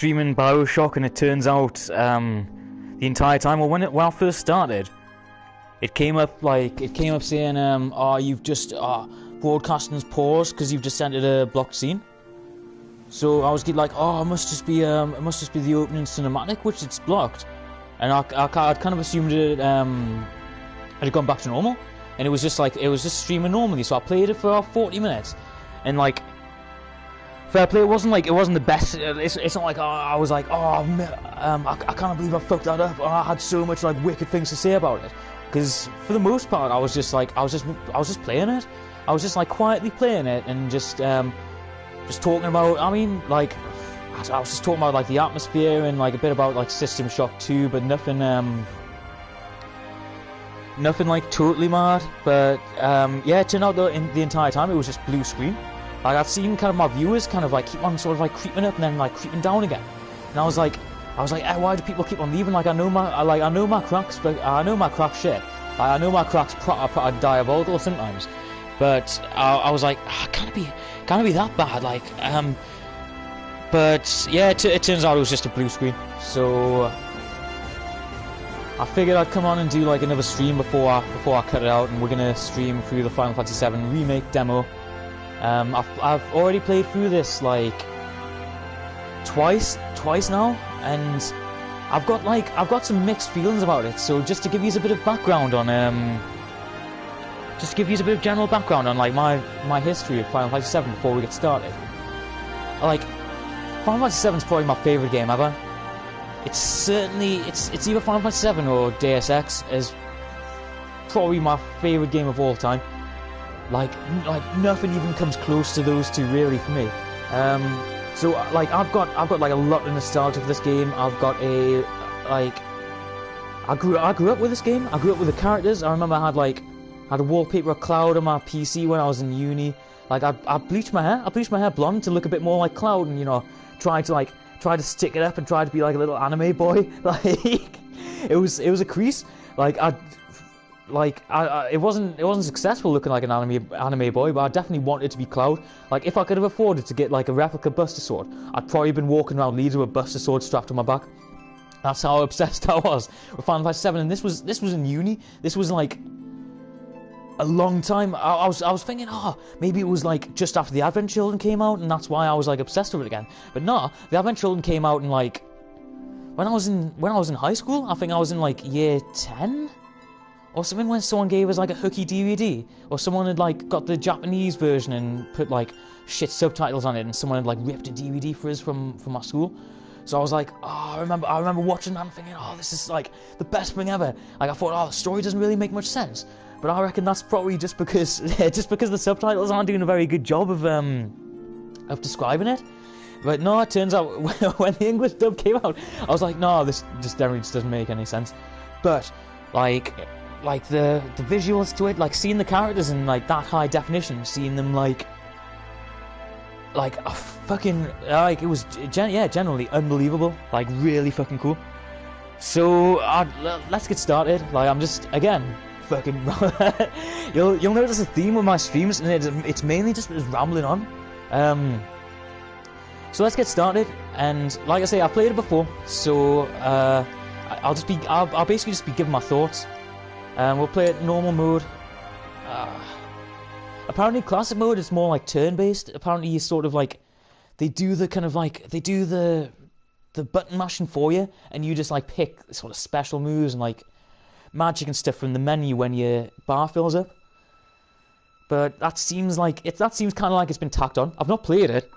streaming Bioshock, and it turns out the entire time, or when I first started, it came up saying, "Oh, you've just broadcasting's paused because you've just entered a blocked scene." So I was like, "Oh, it must just be the opening cinematic, which it's blocked," and I'd kind of assumed it had gone back to normal, and it was just streaming normally. So I played it for 40 minutes, and like. Fair play, it wasn't the best. It's not like I was like, I can't believe I fucked that up. I had so much like wicked things to say about it. Because for the most part, I was just playing it. I was just like quietly playing it and just talking about. I mean, like I was just talking about like the atmosphere and like a bit about like System Shock 2, but nothing like totally mad. But yeah, it turned out that in the entire time it was just blue screen. Like I'd seen kind of my viewers kind of like keep on sort of like creeping up and then like creeping down again, and I was like, why do people keep on leaving? Like I know my cracks, but I know my crack shit. Like, I know my cracks proper diabolical sometimes, but I was like, can't it be that bad? Like but yeah, it turns out it was just a blue screen. So I figured I'd come on and do like another stream before I cut it out, and we're gonna stream through the Final Fantasy VII Remake demo. I've already played through this like twice now, and I've got some mixed feelings about it. So just to give you a bit of background on general background on like my history of Final Fantasy VII before we get started. Like Final Fantasy VII is probably my favorite game ever. It's either Final Fantasy VII or Deus Ex is probably my favorite game of all time. Like nothing even comes close to those two really for me. So like I've got like a lot of nostalgia for this game. I've got I grew up with this game. I grew up with the characters. I remember I had a wallpaper of Cloud on my PC when I was in uni. Like I bleached my hair. I bleached my hair blonde to look a bit more like Cloud, and try to stick it up and try to be like a little anime boy. Like it was a crease. It wasn't successful looking like an anime boy, but I definitely wanted to be Cloud. Like if I could have afforded to get like a replica Buster Sword, I'd probably been walking around Leeds with a Buster Sword strapped to my back. That's how obsessed I was with Final Fantasy VII, and this was in uni. This was like a long time. I was thinking, maybe it was like just after the Advent Children came out, and that's why I was like obsessed with it again. But no, the Advent Children came out in like when I was in high school. I think I was in like year 10. Or something, when someone gave us like a hooky DVD, or someone had like got the Japanese version and put like shit subtitles on it, and someone had like ripped a DVD for us from my school. So I was like, I remember watching that and thinking, this is like the best thing ever. Like I thought, the story doesn't really make much sense, but I reckon that's probably just because the subtitles aren't doing a very good job of describing it. But no, it turns out when the English dub came out, I was like, no, this definitely just doesn't make any sense. But like the visuals to it, like seeing the characters in like that high definition, seeing them like a fucking it was generally unbelievable, like really fucking cool. So let's get started. Like I'm just again fucking you'll notice a theme with my streams, and it's mainly just rambling on. So let's get started, and like I say, I've played it before, so I'll basically just be giving my thoughts. We'll play it normal mode. Apparently classic mode is more like turn-based. Apparently you sort of like, they do the button mashing for you, and you just like pick sort of special moves and like magic and stuff from the menu when your bar fills up. But that seems kind of like it's been tacked on. I've not played it.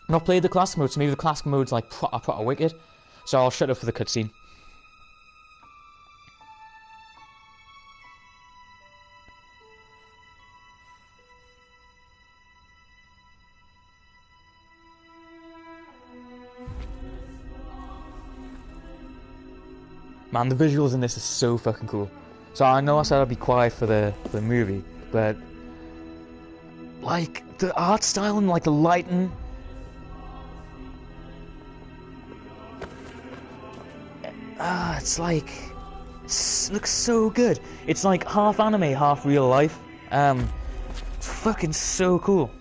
I've not played the classic mode, so maybe the classic mode's like proper wicked. So I'll shut up for the cutscene. Man, the visuals in this are so fucking cool. So I know I said I'd be quiet for the movie, but like the art style and like the lighting, it looks so good. It's like half anime, half real life. It's fucking so cool.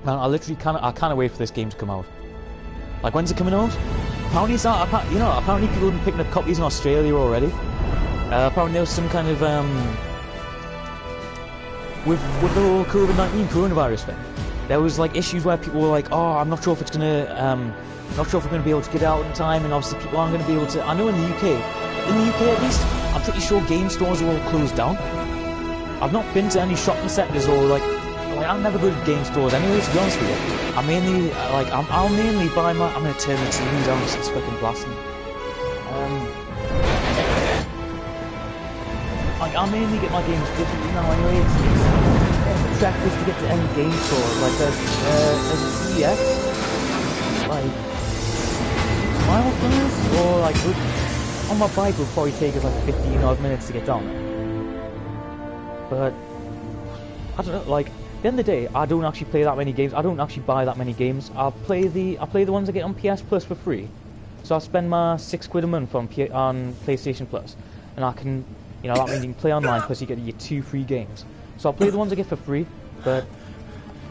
Man, I literally can't wait for this game to come out. Like, when's it coming out? Apparently it's out, apparently people have been picking up copies in Australia already. Apparently there was some kind of, with the whole COVID-19 coronavirus thing, there was like issues where people were like, oh, I'm not sure if it's gonna, not sure if we're gonna be able to get out in time, and obviously people aren't gonna be able to. I know in the UK at least, I'm pretty sure game stores are all closed down. I've not been to any shopping centres or like I'm never good at game stores anyway, to be honest with you. I mainly, I'll mainly buy my, I'm gonna turn the TV down because it's fucking blasting. I'll mainly get my games digitally now anyway. It's the track is to get to any game store. Like there's a CEX, like milestones, or like on my bike would probably take us like 15 odd minutes to get down there. But I don't know, like at the end of the day, I don't actually play that many games. I don't actually buy that many games. I play the ones I get on PS Plus for free. So I spend my £6 a month on PlayStation Plus, and I can, that means you can play online plus you get your 2 free games. So I'll play the ones I get for free, but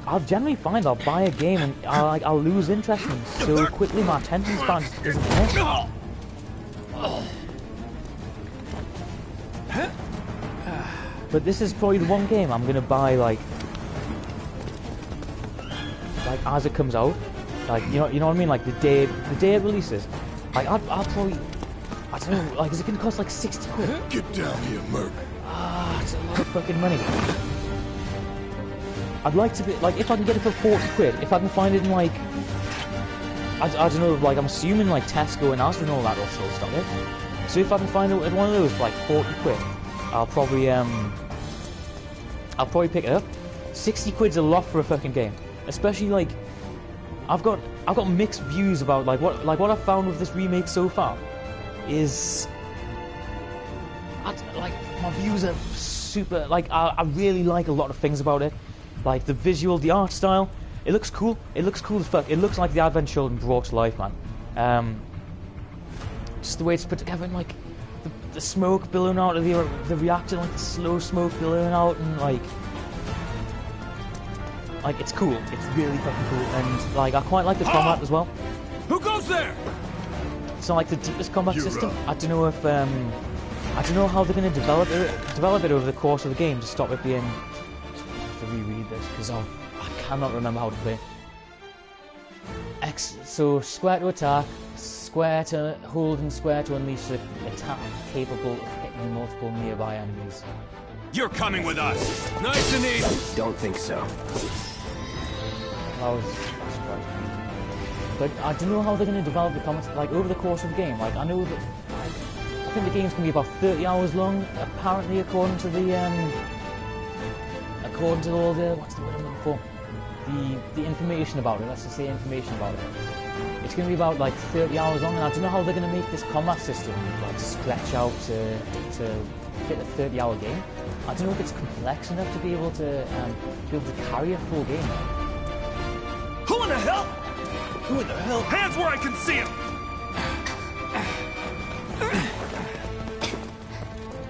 I'll generally find I'll buy a game and I'll lose interest in it so quickly. My attention span just isn't there. But this is probably the one game I'm gonna buy like as it comes out, like you know what I mean, like the day it releases. Like I'll probably, I don't know, like is it gonna cost like 60 quid? Get down here, Merc. It's a lot of fucking money. I'd like to be like, if I can get it for 40 quid, if I can find it in like I don't know, like I'm assuming like Tesco and Asda and all that will still stock it. So if I can find it at one of those for like 40 quid, I'll probably pick it up. 60 quid's a lot for a fucking game. Especially like I've got mixed views about like what I've found with this remake so far is like my views are super, like I really like a lot of things about it. Like the visual, the art style, it looks cool. It looks cool as fuck. It looks like the Advent Children brought to life, man. Just the way it's put together, and like the smoke billowing out of the reactor, like the slow smoke billowing out, and like it's cool. It's really fucking cool, and like I quite like the combat as well. Who goes there? It's not like the deepest combat system. I don't know if I don't know how they're going to develop it over the course of the game to stop it being. I have to reread this because I cannot remember how to play. So square to attack, square to hold, and square to unleash an attack capable of hitting multiple nearby enemies. You're coming with us. Nice and easy. Don't think so. That was surprising. But I don't know how they're going to develop the combat like over the course of the game. Like I know that I think the game's going to be about 30 hours long, apparently, according to all the what's the word I'm looking for? The information about it. Let's just say information about it. It's going to be about like 30 hours long, and I don't know how they're going to make this combat system like stretch out to fit a 30-hour game. I don't know if it's complex enough to be able to carry a full game. Who in the hell? Who in the hell? Hands where I can see him.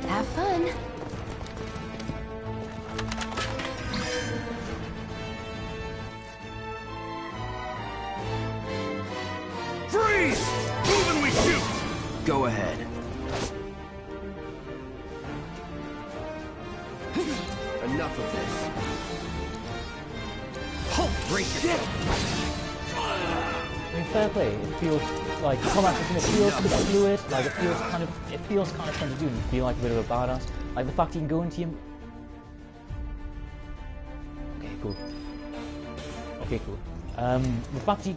Have fun. Freeze! Move and we shoot! Go ahead. Enough of this. Break it! I mean, fair play. It feels like the combat system. It feels fluid. Like it feels kind of fun to do. And you feel like a bit of a badass. Like the fact you can go into your. Okay, cool. The fact that you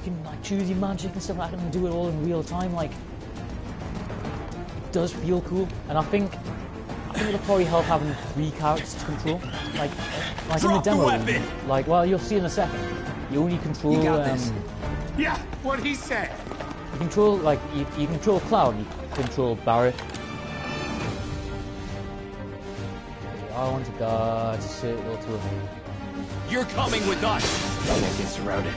can choose your magic and stuff like that and do it all in real time, like it does feel cool. And I think it'll probably help having 3 characters to control. Like in the demo, like you'll see in a second. You only control. You got this. Yeah, what he said. You control you control Cloud. You control Barret. I want to guard circle to. You're coming with us. Don't get surrounded.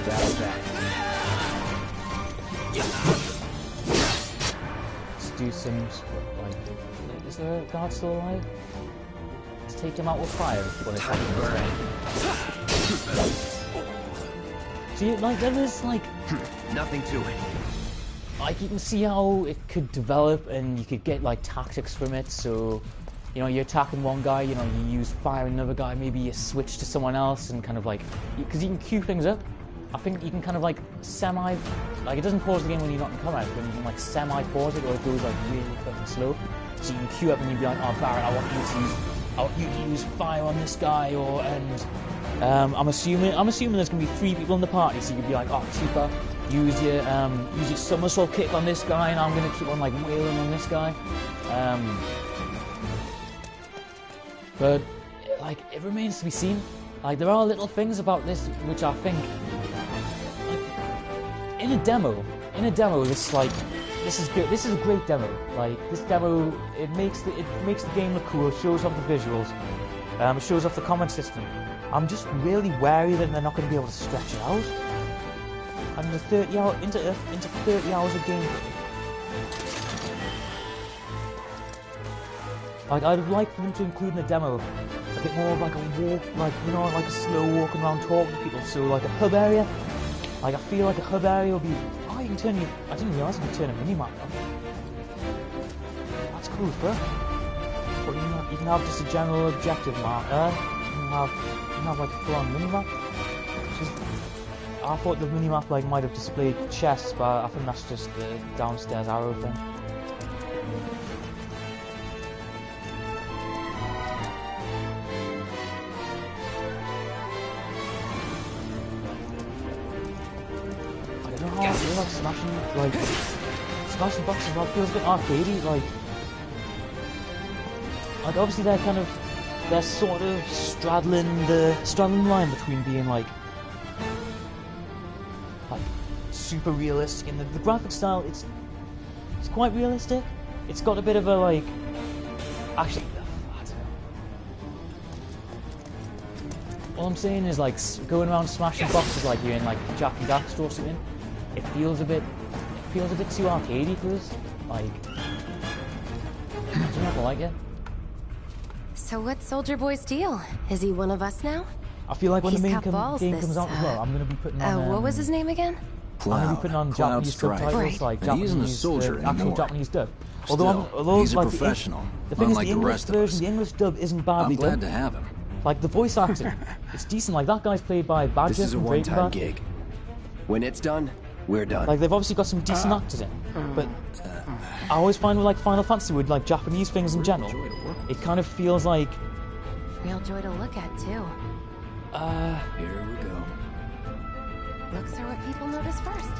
That's that. Let's do some like. Is there a guard still alive? to take him out with fire when it's happening. See, like, there is, like... Nothing to it. Like, you can see how it could develop, and you could get, like, tactics from it, so... You know, you're attacking one guy, you know, you use fire on another guy, maybe you switch to someone else, and kind of, like... Because you can queue things up. I think you can kind of, like, like, it doesn't pause the game when you're not in combat, but you can, like, semi-pause it, or it goes, like, really fucking slow. So you can queue up and you'd be like, oh, Barrett, I want you to use fire on this guy, or, and... I'm assuming there's gonna be 3 people in the party, so you could be like, oh, super, use your somersault kick on this guy, and I'm gonna keep on like wailing on this guy. But like, it remains to be seen. Like, there are little things about this which I think, like, in a demo, this is good. This is a great demo. Like, this demo, it makes the game look cool. It shows off the visuals. It shows off the combat system. I'm just really wary that they're not going to be able to stretch it out. And into 30 hours of gameplay. Like, I'd like for them to include in the demo a bit more of like a walk, like, you know, like a slow walking around talking to people. So like a hub area. Like, I feel like a hub area will be. Oh, you can turn your. I didn't realise you could turn a mini map on. That's cool, bro. But you can have just a general objective marker. You can have like a full-on minimap. I thought the minimap like might have displayed chests, but I think that's just the downstairs arrow thing. I don't know how I feel like smashing boxes. Like, feels a bit arcadey. Like obviously they're sort of straddling the line between being like super realistic, and the graphic style, it's quite realistic. It's got a bit of a like, actually, I don't know. All I'm saying is, like, going around smashing boxes like you're in like Jack and Daxter or something. It feels a bit too arcadey for us. Like, I don't know if I like it. So what's Soldier Boy's deal? Is he one of us now? I feel like when the main game this, comes out as well, I'm going to be putting on... what was his name again? I'm going to be putting on Japanese subtitles, like Japanese, actual Japanese dub. Although he's a like, professional. The thing is, like the English version, the English dub isn't badly done. I'm glad to have him. Like, the voice acting, it's decent. Like, that guy's played by Badger. This is a one-time gig. When it's done, we're done. Like, they've obviously got some decent actors in, but I always find with like Final Fantasy, with like Japanese things in general, it kind of feels like real joy to look at too. Here we go. Looks are what people notice first.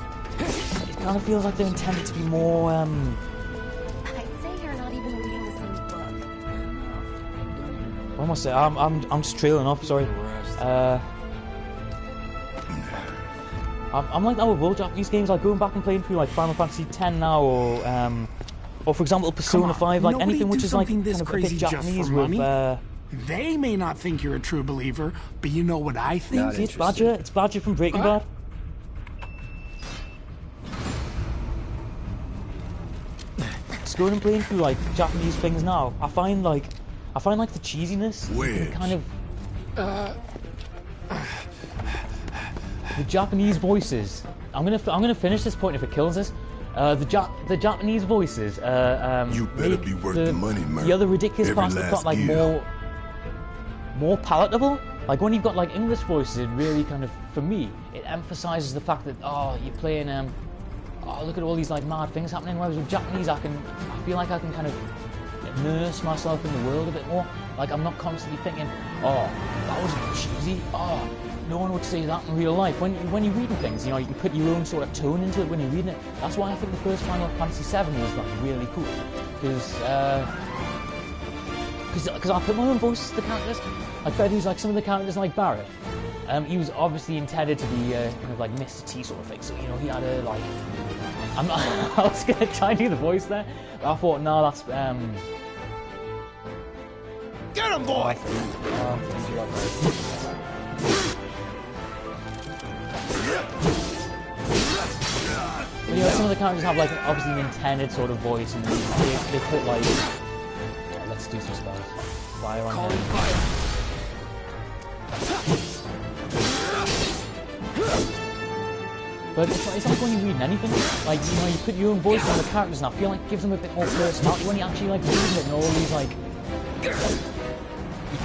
It kind of feels like they're intended to be more. I'd say you're not even reading the same book. What am I saying? I'm just trailing off. Sorry. I'm like that with all Japanese games. Like, going back and playing through like Final Fantasy X now, or for example Persona 5. Like anything which is like kind of a bit Japanese with. They may not think you're a true believer, but you know what I think? See, it's Badger. It's Badger from Breaking Bad. Just going and playing through like Japanese things now, I find like the cheesiness kind of the Japanese voices. I'm gonna finish this point if it kills us. The Japanese voices. You better be worth the money, man. The other ridiculous parts have got like more palatable. Like when you've got like English voices, it really kind of, for me, it emphasizes the fact that you're playing look at all these like mad things happening. Whereas with Japanese, I feel like I can kind of immerse myself in the world a bit more. Like I'm not constantly thinking, oh, that was cheesy. Oh, no one would say that in real life. When you're reading things, you know, you can put your own sort of tone into it when you're reading it. That's why I think the first Final Fantasy VII was like really cool, because I put my own voice to the characters. I bet who's like some of the characters like Barrett. He was obviously intended to be kind of like Mr. T sort of thing. So, you know, he had a like. I was gonna try and do the voice there, but I thought, no, that's Get him, boy! Well, you know, some of the characters have like obviously an intended sort of voice, and they put like. Let's let's do some spells. Fire on Calling him. fire. But it's like when you're reading anything, like, you know, you put your own voice on the characters, and I feel like it gives them a bit more personality when you actually like reading it and all these like. You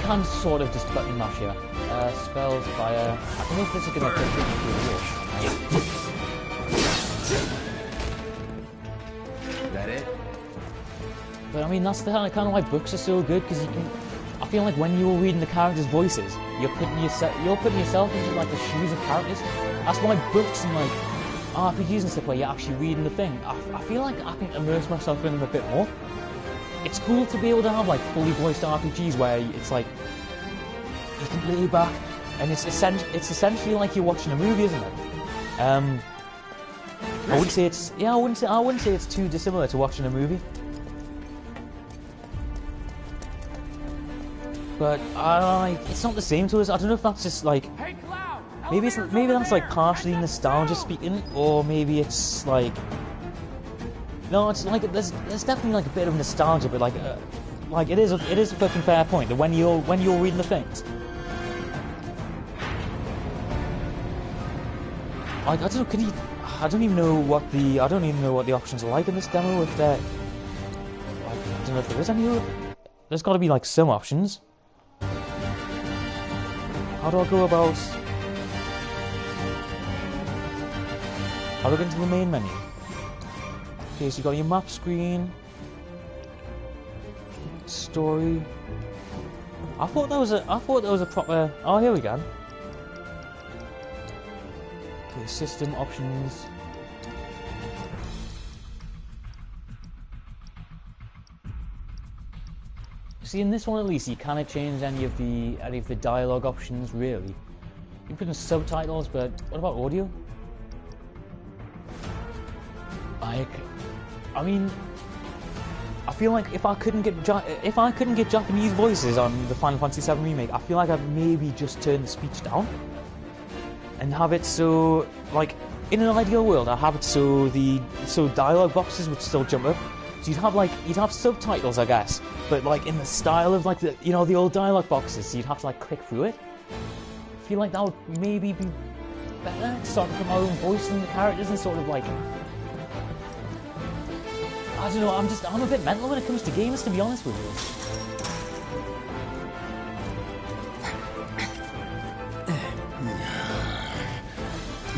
can sort of just button mash here. Spells, fire. I don't know if this is gonna put me through the wall. That it? But I mean, that's the kind of why books are so good, because you can. I feel like when you're reading the characters' voices, you're putting yourself into like the shoes of characters. That's why books and like RPGs and stuff where you're actually reading the thing. I feel like I can immerse myself in them a bit more. It's cool to be able to have like fully voiced RPGs where it's like you can lay back and it's essentially like you're watching a movie, isn't it? I wouldn't say it's I wouldn't say it's too dissimilar to watching a movie. But it's not the same to us. I don't know if that's just like maybe that's like partially nostalgia speaking, or maybe it's like no, it's like there's definitely like a bit of nostalgia, but like it is a fucking fair point that when you're reading the things, like I don't know, I don't even know what the options are like in this demo. If they're like, I don't know if there is any. There's got to be like some options. How do I go about? How do I get into the main menu? Okay, so you got your map screen, story. I thought that was a proper. Oh, here we go. Okay, system options. See, in this one at least, you cannot change any of the dialogue options really. You can put in subtitles, but what about audio? I mean, I feel like if I couldn't get Japanese voices on the Final Fantasy VII remake, I feel like I'd maybe just turn the speech down and have it so, like, in an ideal world, I'd have it so dialogue boxes would still jump up. So you'd have subtitles, I guess, but like in the style of like the old dialogue boxes. So you'd have to like click through it. I feel like that would maybe be better. Start to put my own voice in the characters and sort of like. I don't know. I'm a bit mental when it comes to games, to be honest with you.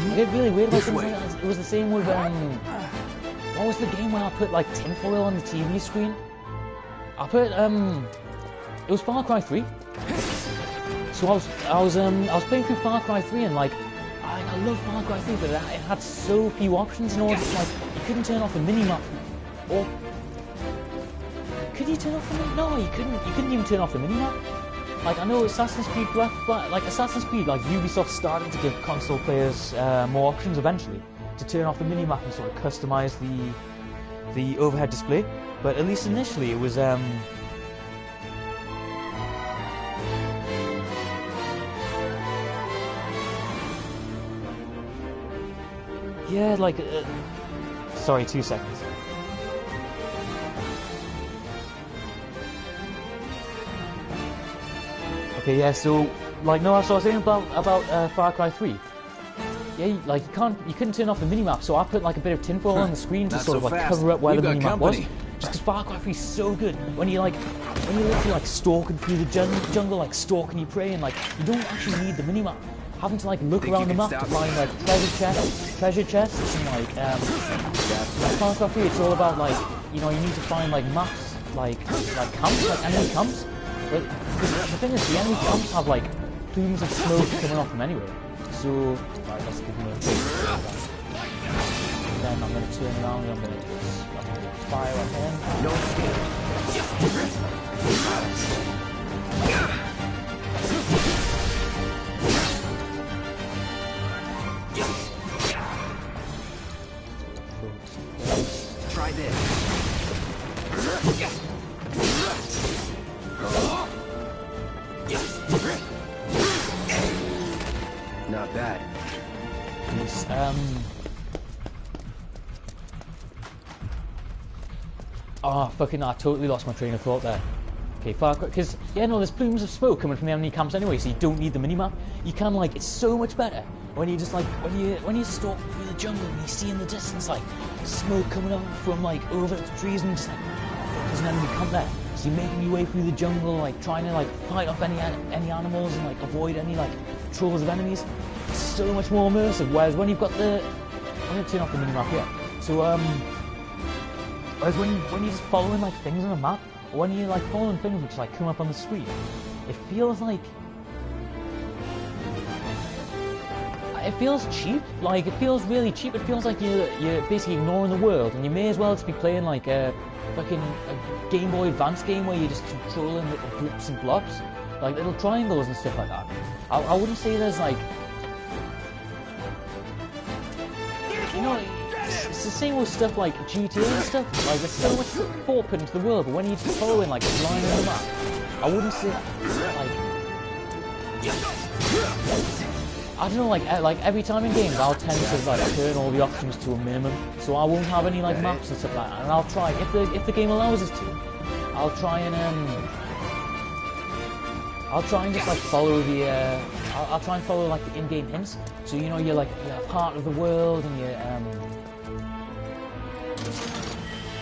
I get really weird about things like that. It was the same with what was the game where I put like tinfoil on the TV screen? I put it was Far Cry 3. So I was playing through Far Cry 3 and like I love Far Cry 3, but it had so few options in order to, like, you couldn't turn off the minimap. Or could you turn off the minimap? No, you couldn't even turn off the minimap. Like, I know Assassin's Creed like Ubisoft starting to give console players more options eventually to turn off the minimap and sort of customize the overhead display, but at least initially it was yeah, like sorry, 2 seconds. Okay, yeah, so like no, so I was saying about Far Cry 3. Yeah, like you couldn't turn off the minimap, so I put like a bit of tinfoil on the screen to sort of like cover up where the minimap was. Just because Far Cry 3 is so good when you're literally like stalking through the jungle, like stalking your prey, and like you don't actually need the minimap. Having to like look around the map to find like treasure chests, and like Far Cry 3, it's all about like you need to find like maps, like camps, like enemy camps. But the thing is, the enemy camps have like plumes of smoke coming off them anyway. So, right, let's give him a then I'm going to turn around and I'm going to fire at him. No escape. Try this. Not bad. Yes, oh, fucking, I totally lost my train of thought there. Okay, far quick, because, yeah, no, there's plumes of smoke coming from the enemy camps anyway, so you don't need the minimap. You can, like, it's so much better when you just, like, when you stalk through the jungle and you see in the distance, like, smoke coming up from, like, over the trees and just, like, there's an enemy camp there. So you're making your way through the jungle, like, trying to, like, fight off any animals and, like, avoid any, like, troubles of enemies. It's so much more immersive, whereas when you've got the... I'm going to turn off the minimap here. So, whereas when you're just following, like, things on a map, or when you're, like, following things which, like, come up on the screen, it feels like... It feels cheap. Like, it feels really cheap. It feels like you're basically ignoring the world, and you may as well just be playing, like, a Game Boy Advance game where you're just controlling little blips and blobs, like little triangles and stuff like that. I wouldn't say there's, like... You know, it's the same with stuff like GTA and stuff. Like, there's so much thought put into the world, but when you're just following, like, a line on the map, I wouldn't say, like... I don't know, like every time in games, I'll tend to, like, turn all the options to a minimum, so I won't have any, like, maps and stuff like that, and I'll try, if the game allows us to, I'll try and just, like, follow the, I'll try and follow, like, the in-game hints, so, you know, you're part of the world, and you're, I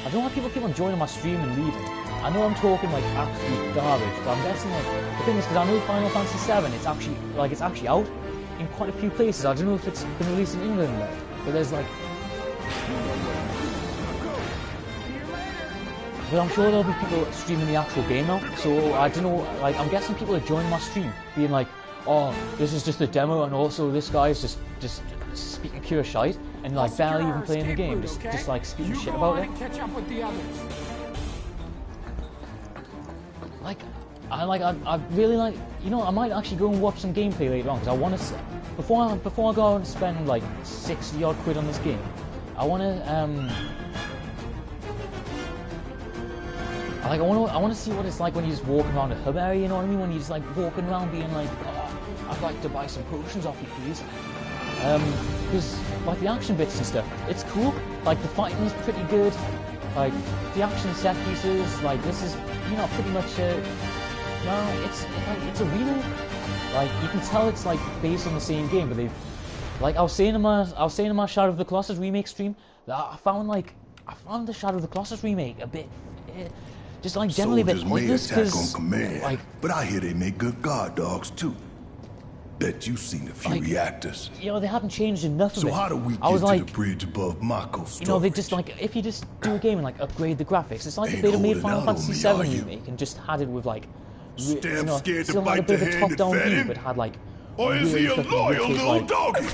don't know why people keep on joining my stream and leaving. I know I'm talking, like, absolute garbage, but I'm guessing, like, the thing is, because I know Final Fantasy 7, it's actually out in quite a few places. I don't know if it's been released in England yet, but there's, like... But I'm sure there'll be people streaming the actual game now, so I don't know, like, I'm guessing people are joining my stream, being like, oh, this is just a demo, and also this guy is just speaking pure shite, and, like, barely even playing the game, just like, speaking shit about it. Catch up with the others. Like, I really like, you know, I might actually go and watch some gameplay later on, because I want to, before I go out and spend, like, 60 odd quid on this game, I want to, I want to see what it's like when you just walk around a hub area, you know what I mean? When you're just, like, walking around being like, oh, I'd like to buy some potions off you, please. Because, like, the action bits and stuff, it's cool. Like, the fighting's pretty good. Like, the action set pieces, like, this is, you know, pretty much, no, it's a real, like, you can tell it's, like, based on the same game, but they've, like, I was saying in my Shadow of the Colossus remake stream, that I found the Shadow of the Colossus remake a bit, just, like, generally a bit pointless, because, like... But I hear they make good guard dogs, too. Bet you've seen a few like, reactors. You know, they hadn't changed enough of it. So how do we get to the bridge above Mako's storage? You know, they just, like, if you just do a game and, like, upgrade the graphics, it's like if they'd have made Final Fantasy 7 remake and just had it with, like, you know, still had a bit of a top-down view, but had, like, or is he a loyal little doggy?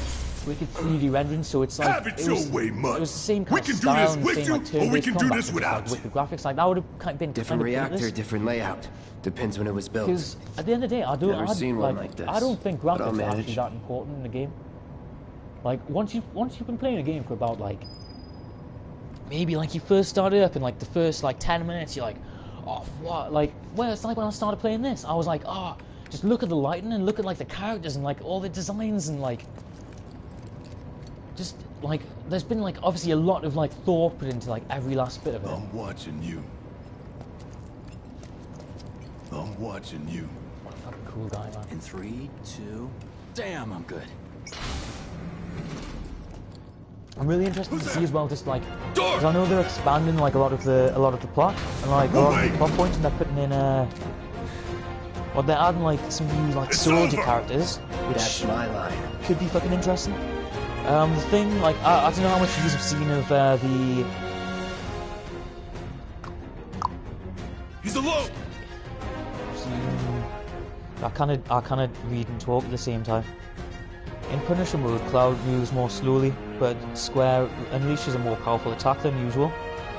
Wicked 3D rendering, so it's like it was the same kind of style and the same, like, turn-based combat, just, like, wicked graphics. Like, that would have kind of been different reactor, pointless. different layout. Depends when it was built. Because at the end of the day, I don't think graphics are actually that important in the game. Like, once you've been playing a game for about, like, maybe, like, you first started up in, like, the first, like, 10 minutes, you're like, oh, what? Like, well, it's like when I started playing this, I was like, oh, just look at the lighting and look at, like, the characters and, like, all the designs and, like, just, like, there's been, like, obviously a lot of, like, thought put into, like, every last bit of it. I'm watching you. I'm watching you. What a fucking cool guy, man. In 3, 2, damn, I'm good. I'm really interested to see as well, just like, because I know they're expanding, like, a lot of the plot and, like, a lot of the plot points, and they're putting in well, they're adding, like, some new, like, soldier characters, which that's my line. Could be fucking interesting. The thing, like, I don't know how much you guys have seen of the. He's alone. I kind of read and talk at the same time. In Punisher mode, Cloud moves more slowly, but Square unleashes a more powerful attack than usual.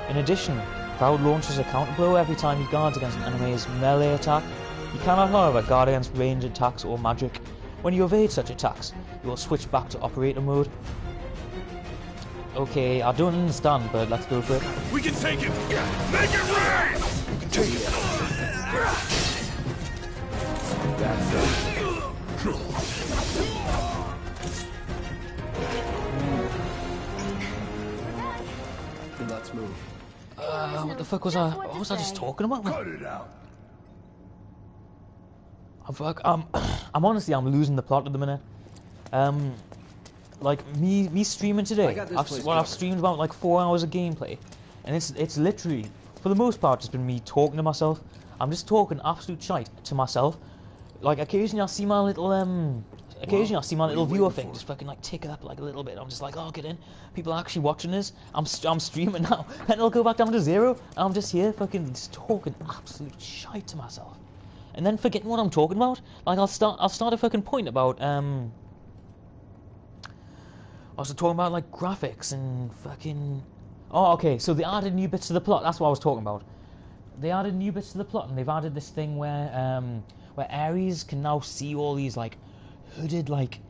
In addition, Cloud launches a counterblow every time he guards against an enemy's melee attack. You cannot, however, guard against ranged attacks or magic. When you evade such attacks, you will switch back to operator mode. Okay, I don't understand, but let's go for it. We can take it! Make it rain! Take it! That's it. Let's move. What the fuck was I just talking about? Cut it out. I'm honestly, I'm losing the plot at the minute. Like me streaming today, I've streamed about like 4 hours of gameplay, and it's literally, for the most part, just been me talking to myself. I'm just talking absolute shite to myself. Like occasionally I'll see my little viewer thing just fucking like tick up like a little bit. I'm just like, oh, get in. People are actually watching this. I'm streaming now. Then it'll go back down to 0. And I'm just here fucking just talking absolute shite to myself. And then forgetting what I'm talking about. Like I'll start a fucking point about I was talking about like graphics and fucking. Oh, okay. So they added new bits to the plot. That's what I was talking about. They added new bits to the plot, and they've added this thing where Ares can now see all these like hooded, like,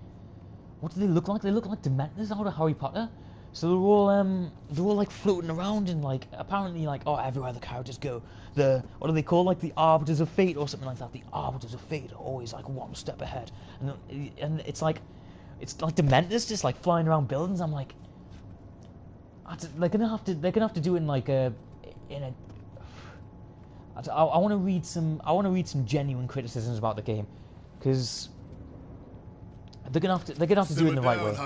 what do they look like? They look like Dementors out of Harry Potter. So they're all like floating around and like apparently like, oh, everywhere the characters go, what do they call, like the Arbiters of Fate or something like that? The Arbiters of Fate are always like one step ahead, and it's like Dementors just like flying around buildings. I'm like, they're gonna have to do it in like I want to read some genuine criticisms about the game, because they're gonna have to do it in the right way.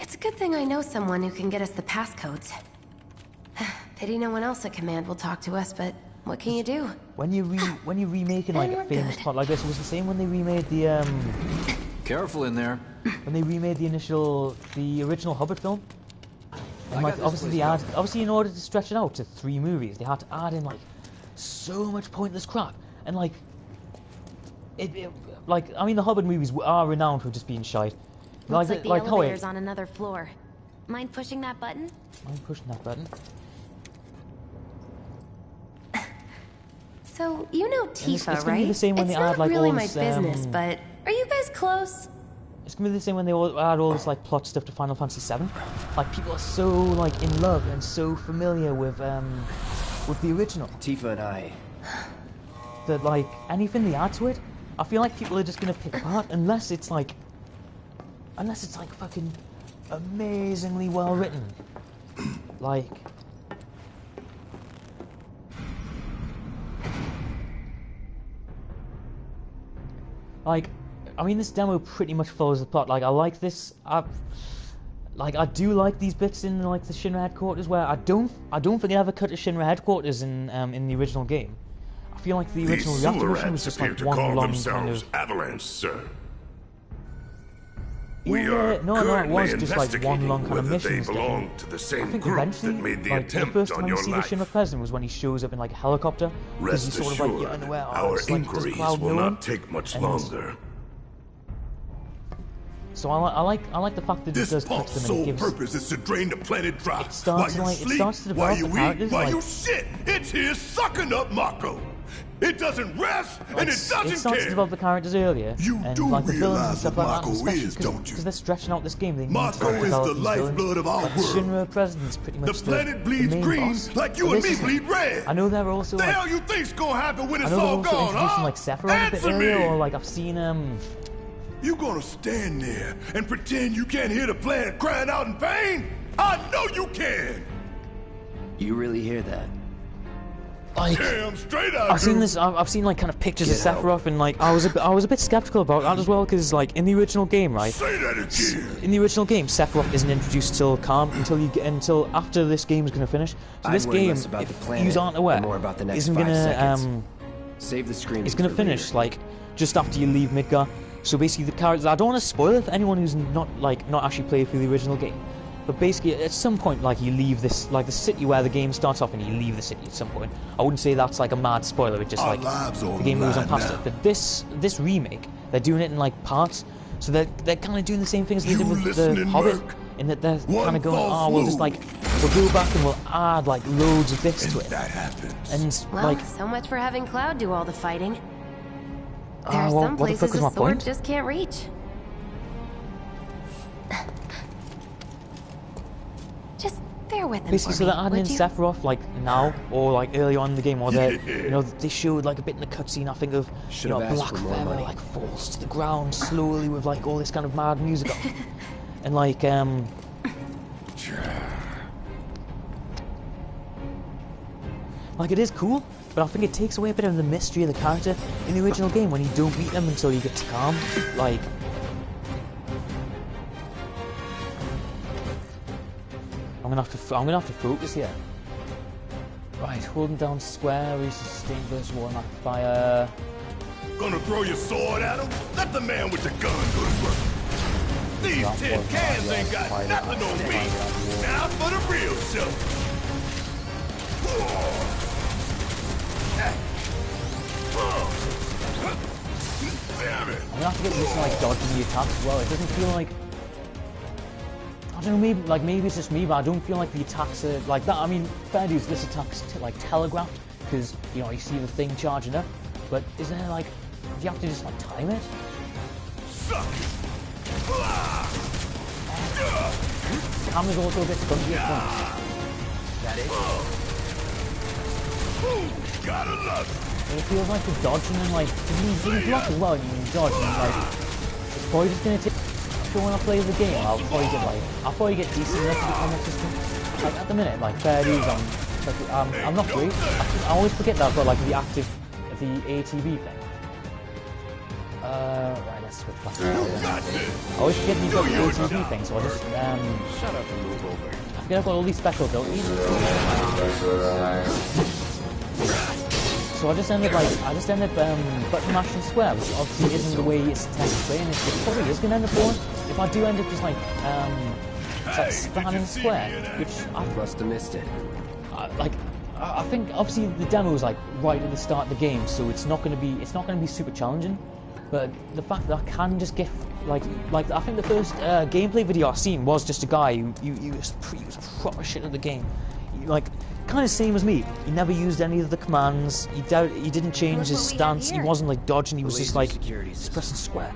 It's a good thing I know someone who can get us the passcodes. Pity no one else at command will talk to us, but what can you do? When you're remaking like a famous plot like this, it was the same when they remade the Careful in there. When they remade the original Hobbit film. And like obviously in order to stretch it out to 3 movies, they had to add in like so much pointless crap, and like like I mean the Hobbit movies are renowned for just being shite. Looks like the elevator's on another floor. Mind pushing that button? Mind pushing that button? So you know Tifa, it's right? Be the same when it's they not add, like, really all my this, business, but are you guys close? It's gonna be the same when they add all this like plot stuff to Final Fantasy 7. Like people are so like in love and so familiar with the original. Tifa and I. That like anything they add to it, I feel like people are just gonna pick apart unless it's like fucking amazingly well written. Like I mean, this demo pretty much follows the plot. Like, I like this. I do like these bits in like the Shinra headquarters where I don't think they ever cut to Shinra headquarters in the original game. I feel like the original reactor mission was just like one long kind of Avalanche, sir. Yeah, no, it was just like one long kind of mission. I think eventually, like the first time you see the Shinra president was when he shows up in like a helicopter, because he's sort of like, yeah, unaware. Our inquiries will not take much longer. So I like the fact that it does touch them and it gives. This purpose is to drain the planet dry. It starts to develop the characters. While you shit, it's here sucking up Mako. It doesn't rest and it doesn't care. It starts to develop the characters earlier, and like the villains and stuff like that, Mako is, don't you? Because they're stretching out this game. They need Mako to is develop the these lifeblood villains. of our like, world. The Shinra president's pretty much the planet bleeds main green boss. like you and me bleed red. I know they're also. The like, hell you think's gonna happen when it's all all gone, introducing huh? like Sephiroth a bit earlier, or like I've seen You gonna stand there and pretend you can't hear the planet crying out in pain? I know you can! You really hear that? Like, damn straight out. I've seen like kind of pictures of Sephiroth, and like I was a bit skeptical about that as well, because like in the original game, right? Say that again. In the original game, Sephiroth isn't introduced until after this game's gonna finish. So this game, if you aren't aware, isn't gonna save the screen. It's gonna finish like just after you leave Midgar. So basically, the characters. I don't want to spoil it for anyone who's not actually played through the original game. But basically, at some point, like you leave this, like the city where the game starts off, and you leave the city at some point. I wouldn't say that's like a mad spoiler. It's just like the game moves on past it. But this remake, they're doing it in like parts. So they're kind of doing the same thing as they did with the Hobbit, in that they're kind of going, we'll go back and we'll add like loads of bits to it. That happens. And well, like, so much for having Cloud do all the fighting. There are well, some places a sword point? just can't reach. Just bear with him. Basically, so they're adding in Sephiroth like now, or like early on in the game, or they showed like a bit in the cutscene. I think of Black Feather like falls to the ground slowly with like all this kind of mad music on, and like Like, it is cool, but I think it takes away a bit of the mystery of the character in the original game when you don't meet them until you get to calm. Like, I'm gonna have to focus here. Right, holding down square, we sustain burst water and fire. Gonna throw your sword at him? Let the man with the gun go to work. These tin cans ain't got nothing on me. Now for the real show. Damn it! I'm gonna have to get used to like dodging the attacks as well. It doesn't feel like, I don't know, maybe it's just me, but I don't feel like the attacks are like that. I mean, fair dues, this attack's like telegraphed because you know you see the thing charging up. But is there like, do you have to just like time it? Suck it! The camera's also a bit funky at points. That it? Gotta love it! And it feels like the dodging and like, if you block as well and you dodge and like, it's probably just gonna take, sure when I play the game, I'll probably get decent enough with the combat system. Like at the minute, like fair dues, I'm not great. I always forget that I've got like the ATB thing. Right, let's switch back to that. I always forget you've got the ATB thing, so I just, Shut up and move over. I forget I've got all these special abilities. So I just end up button mashing square, which obviously isn't the way it's intended to play, and it probably is going to end up going. If I do end up just like spamming square, which I Must have missed it. I think obviously the demo is like right at the start of the game, so it's not going to be super challenging. But the fact that I can just get like I think the first gameplay video I've seen was just a guy who was proper shit at the game. Like kind of same as me. He never used any of the commands. He didn't change his stance. He wasn't like dodging. He was just like just pressing square,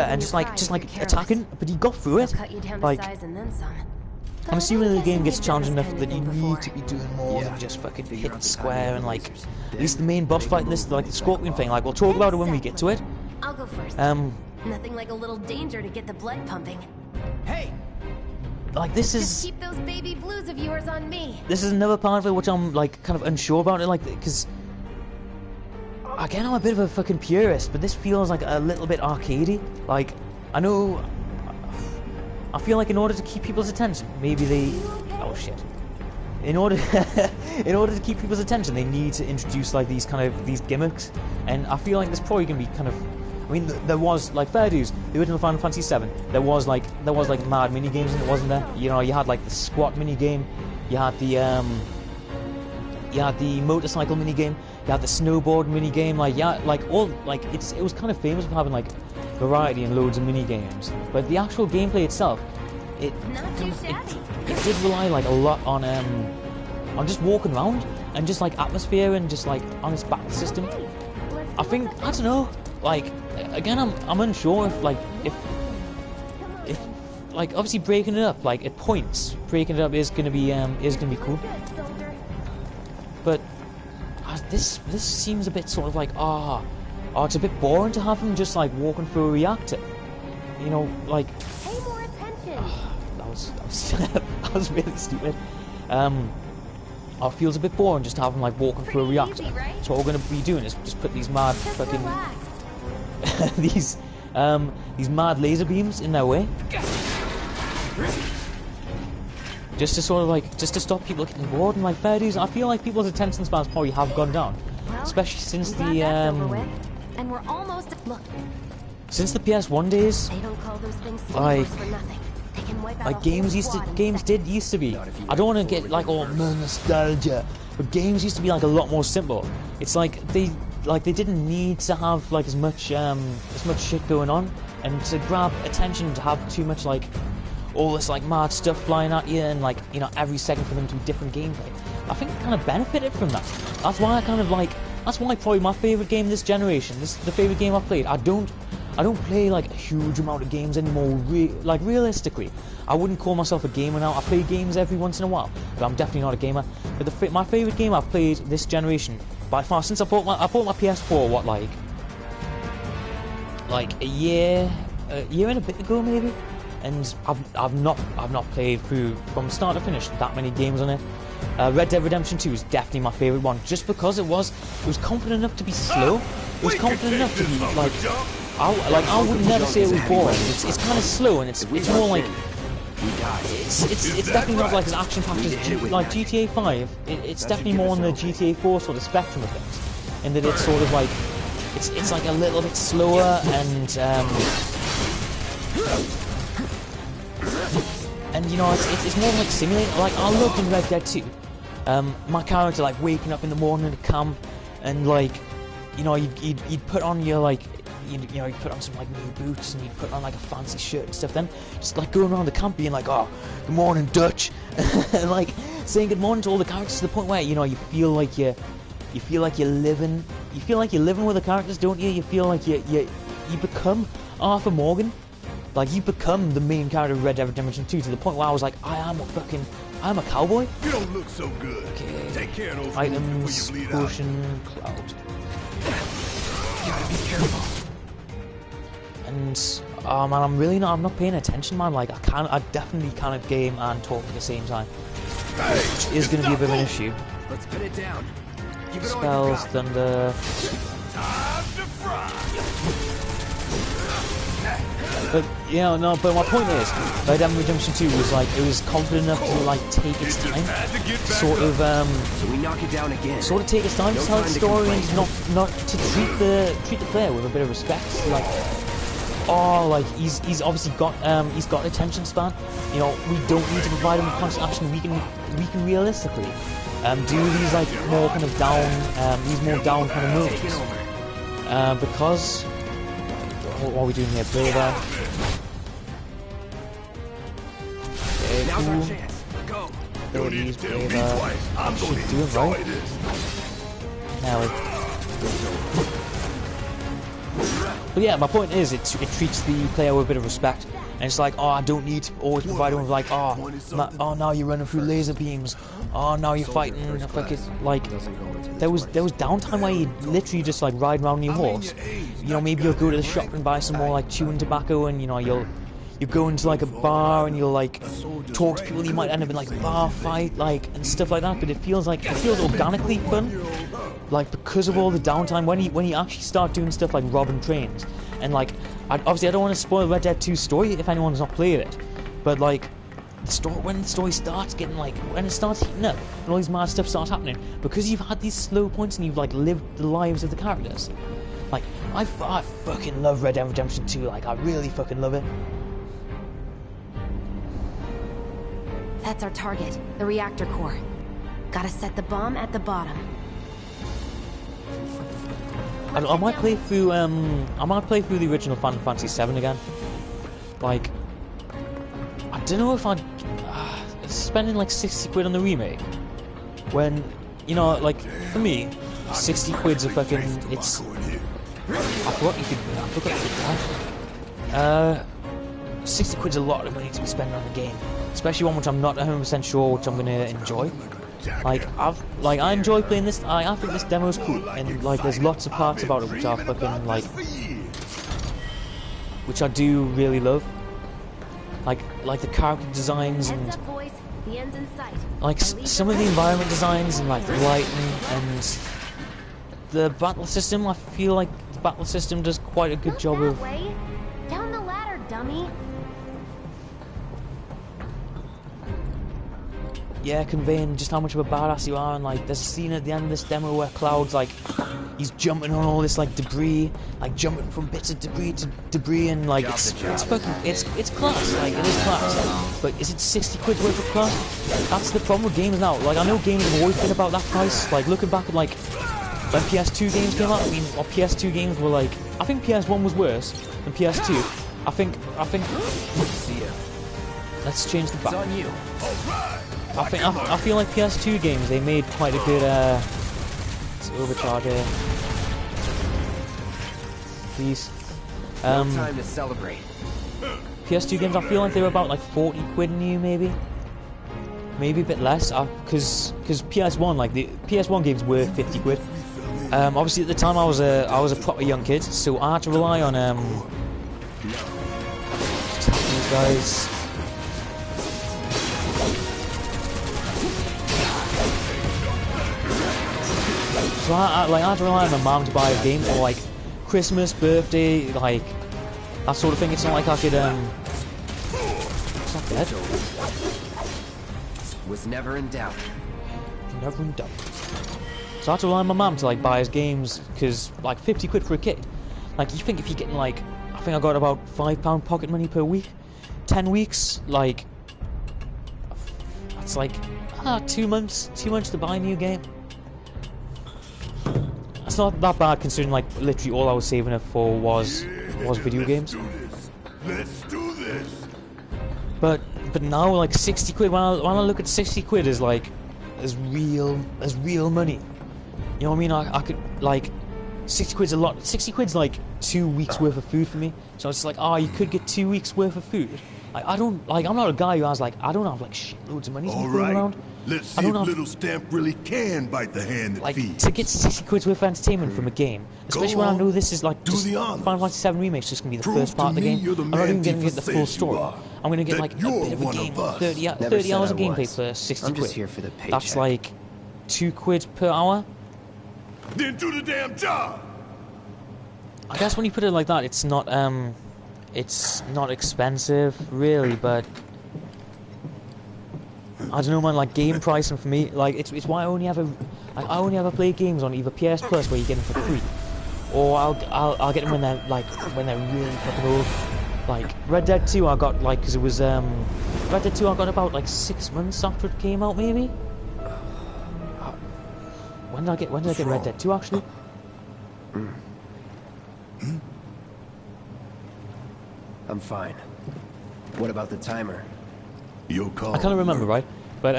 and just like attacking. But he got through it. Like I'm assuming the game gets challenging enough that you need to be doing more than just fucking hitting square and like at least the main boss fight in this, like the scorpion thing. Like we'll talk about it when we get to it. I'll go first. Nothing like a little danger to get the blood pumping. Hey! Like this is. Just keep those baby blues of yours on me. This is another part of it which I'm like kind of unsure about it, like because again I'm a bit of a fucking purist, but this feels like a little bit arcadey. Like I know. I feel like in order to keep people's attention, maybe they... Oh shit. In order to keep people's attention, they need to introduce like these gimmicks, and I feel like there's probably gonna be kind of... I mean, there was like fair dues. The original Final Fantasy 7. There was like mad mini games, and it wasn't there. You know, you had like the squat mini game, you had the motorcycle mini game, you had the snowboard mini game. Like it was kind of famous for having like variety and loads of mini games, but the actual gameplay itself, it did rely like a lot on just walking around and just like atmosphere and just like on its battle system. I think I don't know. Like again, I'm unsure if obviously breaking it up like at points, breaking it up is gonna be cool. But this seems a bit sort of like it's a bit boring to have him just like walking through a reactor. You know, like. Pay more attention. That was really stupid. It feels a bit boring just to have him like walking through a reactor. Easy, right? So what we're gonna be doing is just put these mad Just fucking relax. these mad laser beams in their way. Just to sort of like stop people getting bored and like fair dues. I feel like people's attention spans probably have gone down, Well, especially since we got that over with, and we're almost. Look, since the PS1 days. they don't call those things Like- for nothing. They can wipe out Like a games whole squad in did used to be. I don't want to get like all nostalgia, but games used to be like a lot more simple. It's like they didn't need to have like as much shit going on, and to grab attention to have too much like all this like mad stuff flying at you, and like you know every second for them to be different gameplay. I think it kind of benefited from that. That's why probably my favorite game this generation. This is the favorite game I've played. I don't play like a huge amount of games anymore. Realistically, I wouldn't call myself a gamer now. I play games every once in a while, but I'm definitely not a gamer. But my favorite game I've played this generation by far, since I bought my PS4, like a year and a bit ago maybe. and I've not played through from start to finish that many games on it. Red Dead Redemption 2 is definitely my favourite one, just because it was confident enough to be slow. It was confident enough to be like, I would never say it was boring. It's kind of slow, and it's more like it's definitely not like as action packed as like GTA 5. It's definitely more on the GTA 4 sort of spectrum of things, in that it's sort of like it's like a little bit slower and you know it's more like simulator. Like I loved in Red Dead 2, my character like waking up in the morning to camp, and like you know you'd put on your like you'd put on some like new boots, and you'd put on like a fancy shirt and stuff. Then just like going around the camp being like, oh, good morning Dutch, and like saying good morning to all the characters to the point where you know you feel like you're living with the characters, don't you? You feel like you become Arthur Morgan. Like, you become the main character of Red Dead Redemption 2 to the point where I was like, I'm a cowboy? You don't look so good. Okay. Take care of those items, before you bleed out. potion, cloud. You gotta be careful. And, oh man, I'm not paying attention, man. Like, I definitely can't game and talk at the same time. Hey, Which is going to be a bit of an issue. Let's pin it down. Give it all you Spells, got. thunder... time to fry. But yeah, no. But my point is, Red Dead Redemption 2 was like it was confident enough to like take its time, sort of So we knock it down again. sort of take its time to tell its story, and not to treat the player with a bit of respect. Like, oh, like he's obviously got attention span. You know, we don't need to provide him with constant action. We can realistically do these like more kind of down these more down kind of moves because. What are we doing here? Braver. Okay, Now's cool. our chance. Go. Don't need Abilities, to tell me braver. twice. I'm Should gonna do it enjoy right. this. Now but yeah, my point is, it treats the player with a bit of respect, and it's like, oh, I don't need to always provide them with like, oh, now you're running through laser beams, oh, now you're fighting, like, there was downtime where you literally just like ride around on your horse. You know, maybe you'll go to the shop and buy some more like chewing tobacco, and you know you go into like a bar and you'll like talk to people. You might end up in like a bar fight, like and stuff like that. But it feels organically fun, like because of all the downtime. When you actually start doing stuff like robbing trains, and like obviously I don't want to spoil Red Dead 2's story if anyone's not played it, but like when the story starts getting like when it starts heating up and all these mad stuff starts happening, because you've had these slow points and you've like lived the lives of the characters. Like I fucking love Red Dead Redemption 2. Like I really fucking love it. That's our target, the reactor core. Gotta set the bomb at the bottom. I might play through the original Final Fantasy 7 again. Like, I don't know if I'd spending like 60 quid on the remake when, you know, like for me, 60 quid's a fucking it's. I forgot you could that. 60 quid's a lot of money to be spending on the game, especially one which I'm not 100% sure which I'm gonna enjoy. Like I enjoy playing this. I think this demo's cool, and like there's lots of parts about it which I fucking like, which I do really love. Like the character designs and Heads up, boys. The end's in sight. like some of the environment designs and like the lighting and the battle system. I feel like the battle system does quite a good job Not of. that way. Down the ladder, dummy. Yeah, conveying just how much of a badass you are, and like there's a scene at the end of this demo where Cloud's like he's jumping on all this like debris, like jumping from bits of debris to debris, and like it's fucking it's class, like it is class. But is it 60 quid worth of class? That's the problem with games now. Like I know games have always been about that price. Like looking back at like when PS2 games came out, I mean, well, PS2 games were like, I think PS1 was worse than PS2. I think. Let's change the back. It's on you. I feel like PS2 games, they made quite a good let's overcharge here. Please. No time to celebrate. PS2 games, I feel like they were about like 40 quid new, maybe a bit less, because PS1, like the PS1 games were 50 quid. Obviously at the time I was a proper young kid, so I had to rely on guys. So I had to rely on my mum to buy games for like Christmas, birthday, like that sort of thing. It's not like I could it's not dead. Was never in doubt. Never in doubt. So I had to rely on my mum to like buy us games, because like 50 quid for a kid. Like you think if you're getting like, I think I got about £5 pocket money per week, 10 weeks, like that's like 2 months to buy a new game. It's not that bad considering like literally all I was saving it for was video games. Let's do this. But now like 60 quid, when I look at 60 quid as like as real money. You know what I mean? I could like 60 quid's a lot. 60 quid's like 2 weeks worth of food for me. So it's like, you could get 2 weeks worth of food. Like I'm not a guy who has like, I don't have like shitloads of money to be throwing around. Let's see if Little Stamp really can bite the hand that like feeds. to get 60 quid's worth of entertainment from a game, especially when I know this is like just Final Fantasy 7 Remake's just gonna be the first part of the game. I'm not even gonna get the full story. I'm gonna get like a bit of a game, 30 hours of gameplay for 60 I'm quid. just here for the paycheck. That's like 2 quid per hour. Then do the damn job. I guess when you put it like that, it's not expensive really, but I don't know, man. Like game pricing for me, like it's why I only ever play games on either PS Plus where you get them for free, or I'll get them when they're really fucking old. Like Red Dead 2, I got like, because it was Red Dead 2, I got about like 6 months after it came out, maybe. When did I get Red Dead 2 actually? I'm fine. What about the timer? Your call. I kind of remember, right? But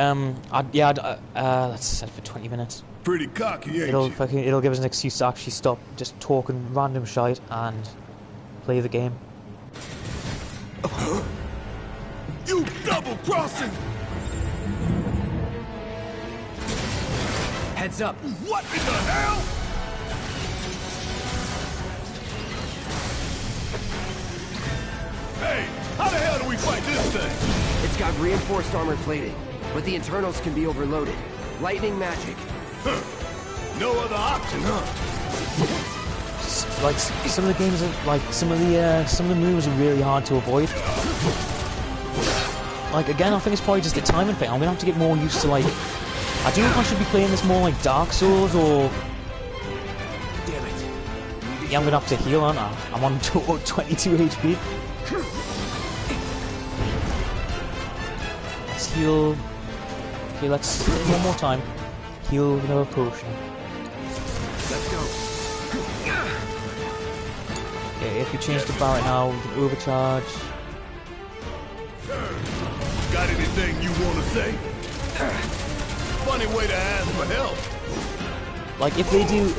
let's set it for 20 minutes. Pretty cocky, ain't It'll give us an excuse to actually stop just talking random shite and play the game. You double crossing! Heads up! What in the hell? Hey, how the hell do we fight this thing? It's got reinforced armor plating, but the internals can be overloaded. Lightning magic. Huh. No other option, huh? Like some of the games are like some of the moves are really hard to avoid. Like again, I think it's probably just a timing thing. I'm gonna have to get more used to like. I don't know if I should be playing this more like Dark Souls or. Damn it. Yeah, I'm gonna have to heal, aren't I? I'm on 22 HP. Let's heal. Okay, let's one more time. Heal with another potion. Let's go. Okay, if you change the barret now, we can overcharge. Got anything you want to say? Funny way to ask for help. Like if they do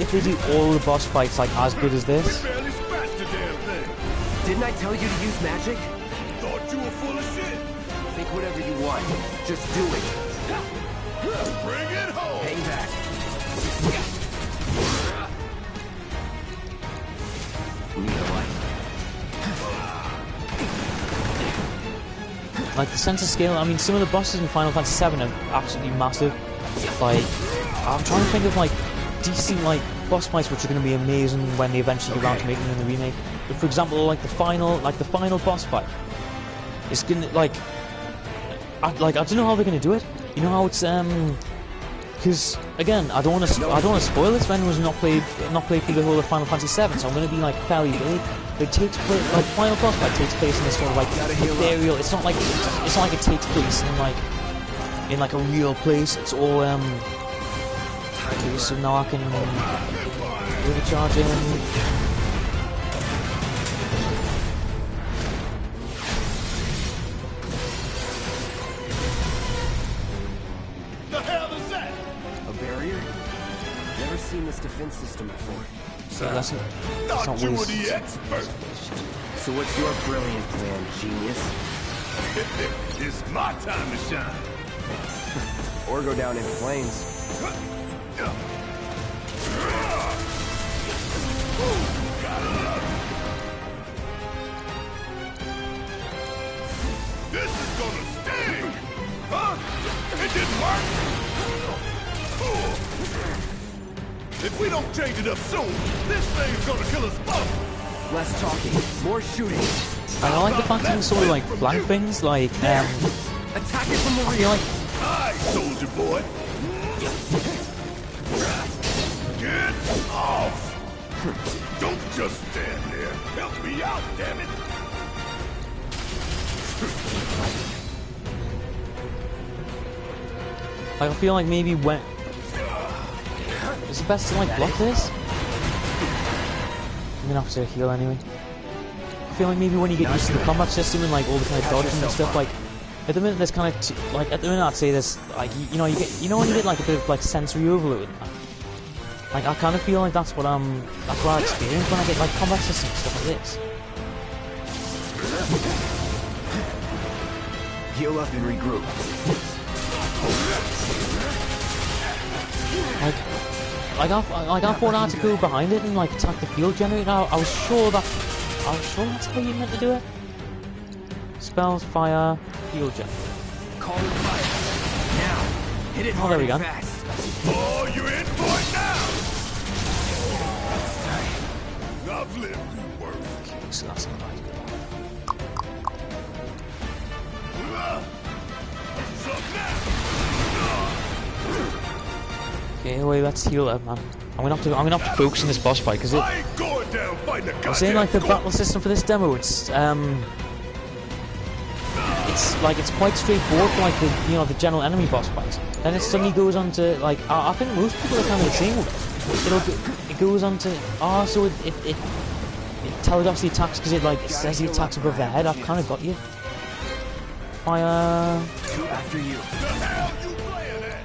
all the boss fights like as good as this. We barely scratched the damn thing. Didn't I tell you to use magic? Thought you were full of shit. Think whatever you want. Just do it. Bring it home. Hang back. Need a light. Like the sense of scale, I mean some of the bosses in Final Fantasy 7 are absolutely massive. Like I'm trying to think of like decent like boss fights which are going to be amazing when they eventually get around to making them in the remake. But for example, like the final boss fight, it's gonna like I don't know how they're gonna do it. You know how it's because again I don't want to spoil this for anyone who's not played through the whole of Final Fantasy 7, so I'm going to be like fairly vague. But it takes place like final boss fight takes place in this sort of like ethereal. It's not like it takes place in like a real place. It's all okay, so now I can overcharge him. The hell is that? A barrier? Never seen this defense system before. So that's not Thought you were waste. the expert. So what's your brilliant plan, genius? It's my time to shine. Or go down in flames. It didn't work. If we don't change it up soon, this thing's gonna kill us both. Less talking, more shooting. I like the fact that you sort of like flank things, like Attack it from the I rear. feel like Aye, soldier boy. Get off! Don't just stand there. Help me out, damn it! I feel like maybe when it's the best to like block this. I'm gonna have to heal anyway. I feel like maybe when you get used to the combat system and like all the kind of dodging and stuff, like at the minute there's kind of like at the minute I'd say there's like you know when you get like a bit of like sensory overload. Like I kind of feel like that's what I experience when I get like combat system and stuff like this. Heal up and regroup. Like I thought I had to go behind it and like attack the field generator. I was sure that's how you meant to do it. Spells, fire, field generator. Call it fire. Now, hit it Oh, hard there we and go. fast. Oh, you're in for it now! I've lived through worse. So that's not right. What's up now? Okay, wait, let's heal up, man. I'm gonna have to focus on this boss fight because I ain't going down fighting the I'm saying like the goddamn battle system for this demo, it's quite straightforward for like the general enemy boss fights. Then it suddenly goes on to like I think most people are kind of the same with it. It goes on to so it telegraphs the attacks because it like says the attacks above their head. I've kind of got you. Fire. Two after you. The hell you playing at?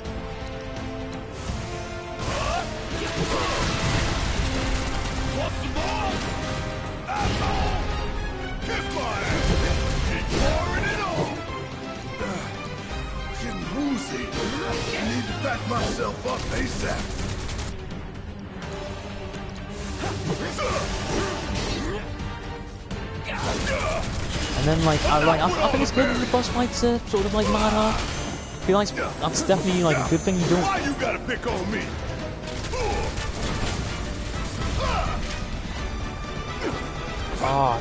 Want some more? Asshole! Kiss my ass! Keep pouring it on! Getting woozy. I need to back myself up ASAP. And then like I think it's good in the boss fights sort of like mad hard. I feel like that's definitely like a good thing you don't. Why you gotta pick on me? Ah,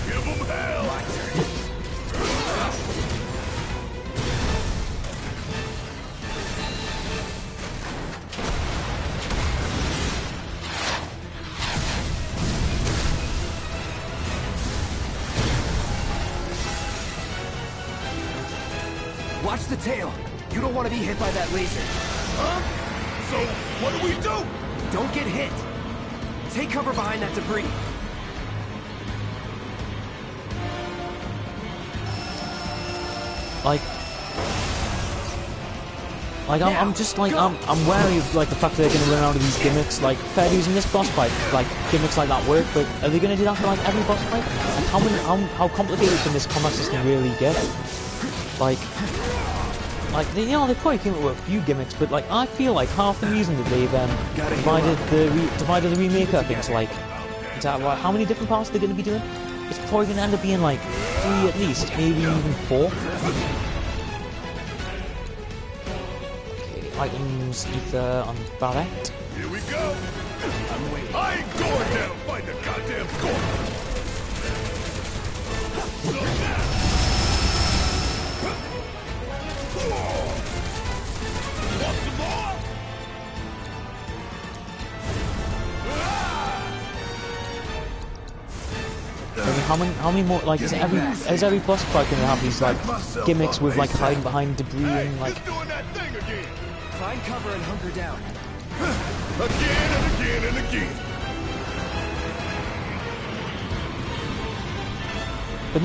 Give him hell! Watch the tail. You don't want to be hit by that laser. Huh? So, what do we do? Don't get hit. Take cover behind that debris. I'm just like I'm wary of like the fact that they're gonna run out of these gimmicks. Like fair dues in this boss fight, like gimmicks like that work, but are they gonna do that for like every boss fight? Like how complicated can this combat system really get? Like they probably came up with a few gimmicks, but like I feel like half the reason that they've divided the remake up into like how many different parts they're gonna be doing? It's probably gonna end up being like 3 at least, maybe even 4. Items, ether, on Barrett. Here we go. I'm waiting. I ain't going down fighting the goddamn score. Want some more? How many more? Like, is every boss fight gonna have these like gimmicks with like hiding behind debris and like? He's doing that thing again. Find cover and hunker down. Again and again and again. But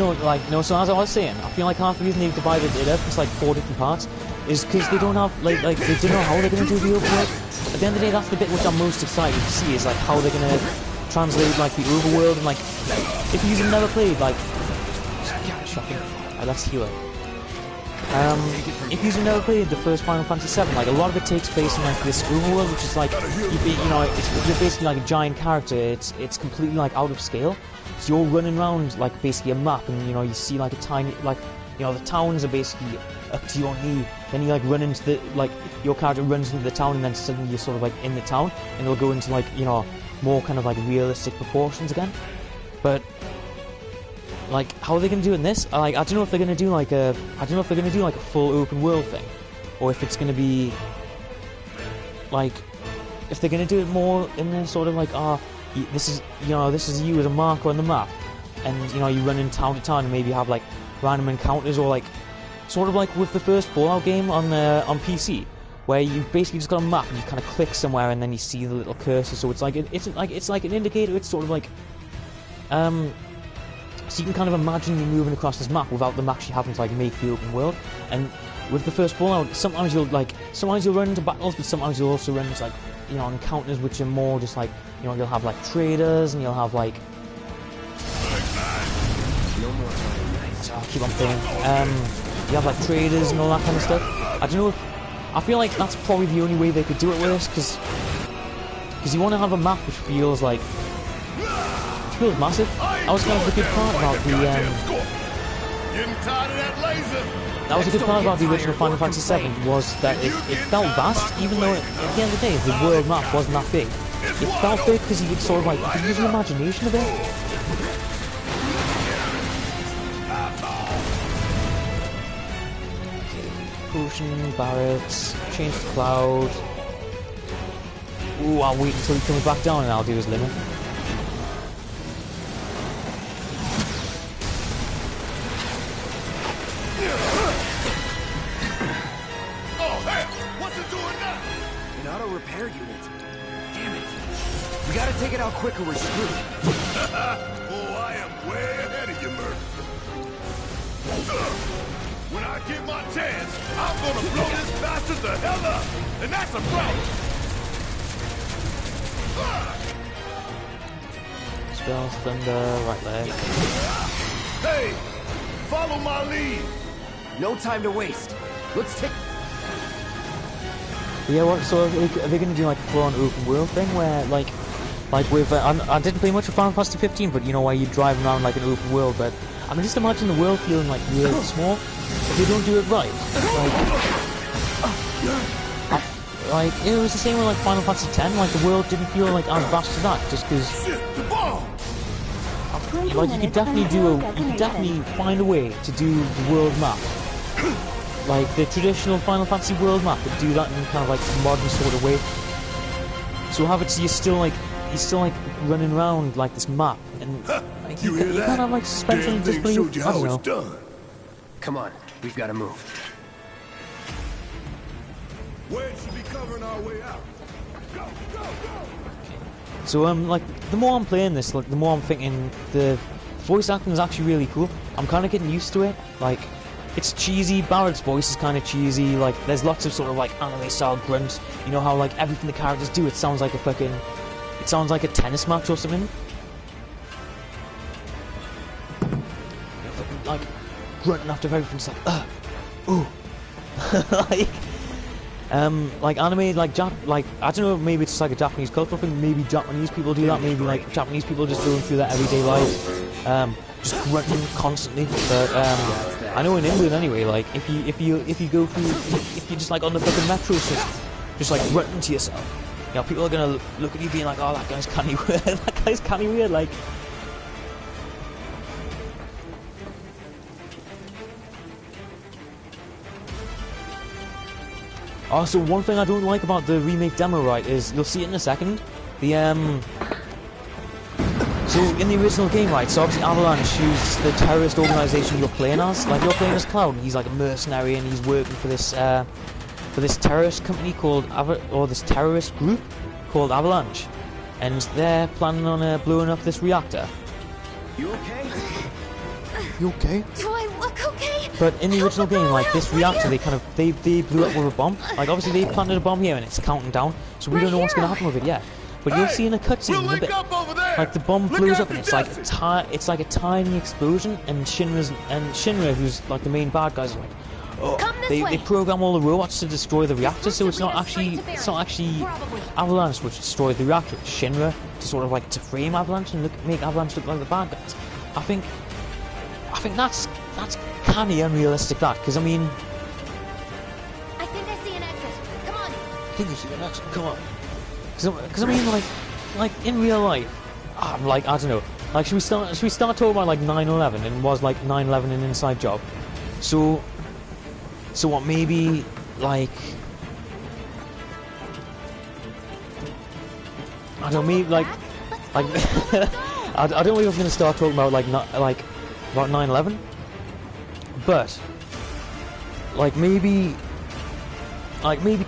no. So as I was saying, I feel like half the reason they've divided it up into like 4 different parts is because they don't have like they don't know how they're gonna do the overworld. At the end of the day, that's the bit which I'm most excited to see is like how they're gonna translate like the overworld and like if you've never played like shocking. Let's heal it. if you've never played the first Final Fantasy VII, like a lot of it takes place in like this overworld, which is like you're basically like a giant character. It's completely like out of scale. So you're running around like basically a map, and you see like a tiny the towns are basically up to your knee. Then you like run into the your character runs into the town, and then suddenly you're sort of like in the town, and it'll go into like more kind of like realistic proportions again. But like, how are they gonna do it in this? I don't know if they're gonna do like a full open world thing, or if it's gonna be like, if they're gonna do it more in the sort of like, this is you as a marker on the map, and you run in town to town and maybe have like random encounters, or like sort of like with the first Fallout game on PC, where you basically just got a map and you kind of click somewhere and then you see the little cursor. So it's like an indicator. It's sort of like so you can kind of imagine you moving across this map without them actually having to like make the open world. And with the first Fallout, sometimes you'll run into battles, but sometimes you'll also run into like encounters which are more just like you'll have like traders, and you'll have like I'll keep on saying you have like traders and all that kind of stuff. I don't know if I feel like that's probably the only way they could do it with this, because you want to have a map which feels like massive. That was kind of the good part about the that was a good part about the original Final Fantasy VII, was that it felt vast, even though at the end of the day the world map wasn't that big. It felt big because you could sort of like use your imagination a bit. Potion, barracks, change to cloud. Ooh, I'll wait until he comes back down and I'll do his limit. Repair unit. Damn it. We gotta take it out quick or we're screwed. Oh, I am way ahead of you, Murph. When I get my chance, I'm gonna blow this bastard the hell up. And that's a problem. Spells, thunder, right leg. Hey, follow my lead. No time to waste. Let's take... Yeah, so are they going to do like a full-on open world thing where like with I didn't play much of Final Fantasy 15, but where you drive around like an open world. But I mean, just imagine the world feeling like really small if they don't do it right. Like it was the same with like Final Fantasy 10. Like the world didn't feel like as vast as that, just because like you could definitely find a way to do the world map. Like the traditional Final Fantasy world map, but do that in kind of like a modern sort of way. So have it so you're still like running around like this map, and like, you can't have like suspension of disbelief. I don't know. Come on, we've got to move. Where should be covering our way out? Go, go, go! So like the more I'm playing this, like the more I'm thinking the voice acting is actually really cool. I'm kind of getting used to it. Like. It's cheesy, Barrett's voice is kind of cheesy, like, there's lots of sort of, like, anime-style grunts. You know how, like, everything the characters do, it sounds like a tennis match or something. Like, grunting after everything, it's like, ooh. Like, anime, like, I don't know, maybe it's just like a Japanese cultural thing, maybe Japanese people do that, maybe, like, Japanese people just going through their everyday lives. Just grunting constantly, but I know in England anyway. Like if you go through, if you're just like on the fucking metro system, just like grunting to yourself, people are gonna look at you being like, oh, that guy's kinda weird. That guy's kinda weird. Like, also one thing I don't like about the remake demo, right, is you'll see it in a second. So in the original game, right, so obviously Avalanche, who's the terrorist organization you're playing as, like you're playing as Cloud, and he's like a mercenary, and he's working for this terrorist company called this terrorist group called Avalanche, and they're planning on blowing up this reactor. You okay? You okay? Do I look okay? But in the original game, like this reactor, they blew up with a bomb. Like obviously they planted a bomb here, and it's counting down, so we don't know what's gonna happen with it yet. But you'll see in a cutscene a bit, like the bomb blows up and it's like a tiny explosion, and Shinra, who's like the main bad guy, is like, they program all the robots to destroy the reactor, so it's not actually Avalanche which destroyed the reactor. It's Shinra to sort of like to frame Avalanche and make Avalanche look like the bad guys. I think that's kind of unrealistic, that, because I mean. I think I see an exit. Come on. I think you see an exit. Come on. Because I mean, like in real life, I'm like, I don't know. Like, should we start talking about like 9/11 and was like 9/11 an inside job? So what? Maybe like I don't know. Maybe like I don't know if I'm gonna start talking about about 9/11, but like maybe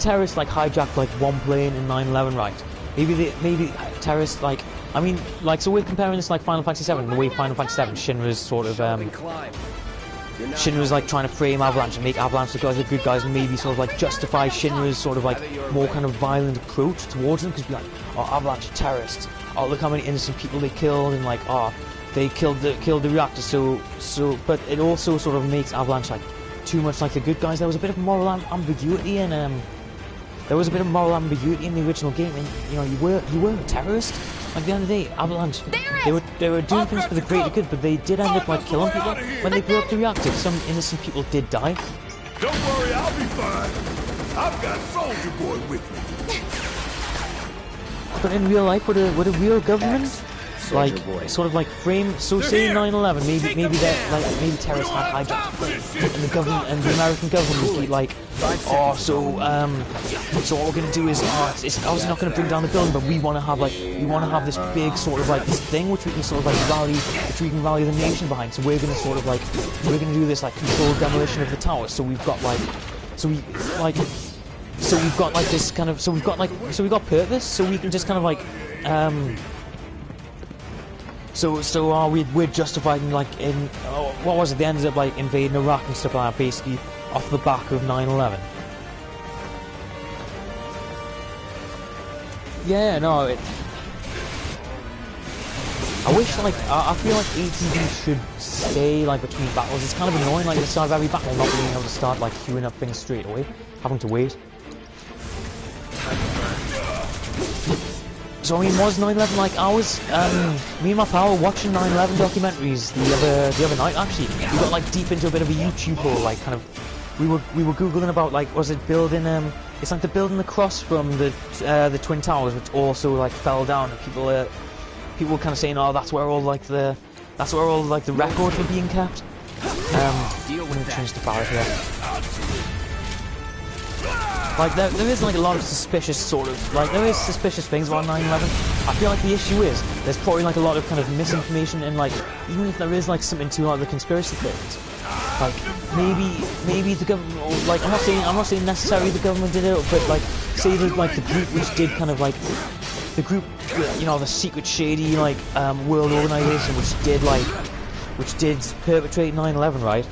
terrorists like hijacked like one plane in 9/11, right? Maybe terrorists like. I mean, like, so we're comparing this like Final Fantasy 7, and the way Final Fantasy 7, Shinra's sort of, Shinra's like trying to frame Avalanche and make Avalanche look like the good guys, and maybe sort of like justify Shinra's sort of like more kind of violent approach towards them, because we're like, oh, Avalanche are terrorists, oh, look how many innocent people they killed, and like, oh, they killed the reactor, so, but it also sort of makes Avalanche like too much like the good guys. There was a bit of moral ambiguity in, there was a bit of moral ambiguity in the original game, and you know, you were a terrorist. Like, at the end of the day, Avalanche, they were doing things for the greater good, but they did end up like killing people when they blew up the reactor. Some innocent people did die. Don't worry, I'll be fine. I've got Soldier Boy with me. But in real life, would a real government like sort of like frame? So say 9/11, maybe that like maybe terrorists had hijacked the plane, and the government and the American government would be like, oh, so what we're gonna do is, it's obviously not gonna bring down the building, but we want to have this big sort of like this thing which we can sort of like rally the nation behind. So we're gonna sort of like do this like controlled demolition of the tower. So we've got purpose. So we can just kind of like we're justifying like in what was it? They ended up like invading Iraq and stuff like that, basically off the back of 9/11. Yeah, no. I wish like I feel like ATV should stay like between battles. It's kind of annoying, like at the start of every battle, not being able to start like queuing up things straight away, having to wait. So I mean, was 9/11 like I was? Me and my pal were watching 9/11 documentaries the other night. Actually, we got like deep into a bit of a YouTube hole. Like kind of, we were googling about like, was it building? It's like the building across from the Twin Towers, which also like fell down. And people were kind of saying, oh, that's where all like the records were being kept. Let me change the ballot here. Like there is like a lot of suspicious suspicious things about 9/11. I feel like the issue is there's probably like a lot of kind of misinformation, and like even if there is like something to like the conspiracy theories, like maybe the government, or, like I'm not saying necessarily the government did it, but like say that like the group which did kind of like the group, you know, the secret shady like world organization which did perpetrate 9/11, right?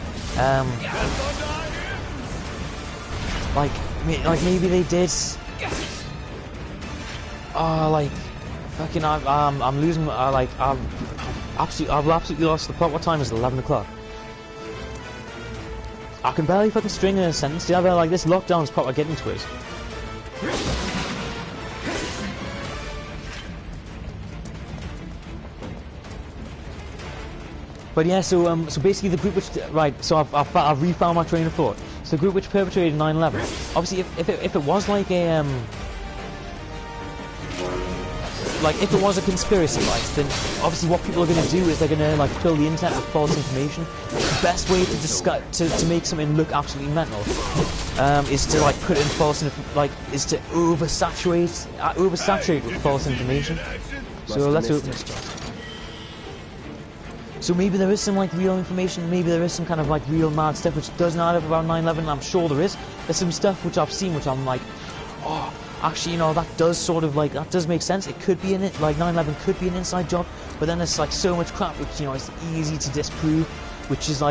Like maybe they did. Like fucking I'm losing. I've absolutely lost the plot. What time is it? 11 o'clock. I can barely fucking string a sentence together. Like this lockdown's proper getting to us. But yeah, so basically the group which so I've refound my train of thought. So the group which perpetrated 9/11. Obviously, if it was like a if it was a conspiracy, right, then obviously what people are going to do is they're going to like fill the internet with false information. The best way to make something look absolutely mental is to like put it in is to oversaturate with false information. So let's open this door. So maybe there is some like real information, maybe there is some kind of like real mad stuff which doesn't add up about 9/11, I'm sure there is. There's some stuff which I've seen which I'm like, oh, actually, you know, that does make sense. It could be in it, like 9/11 could be an inside job, but then there's like so much crap which, you know, it's easy to disprove, which is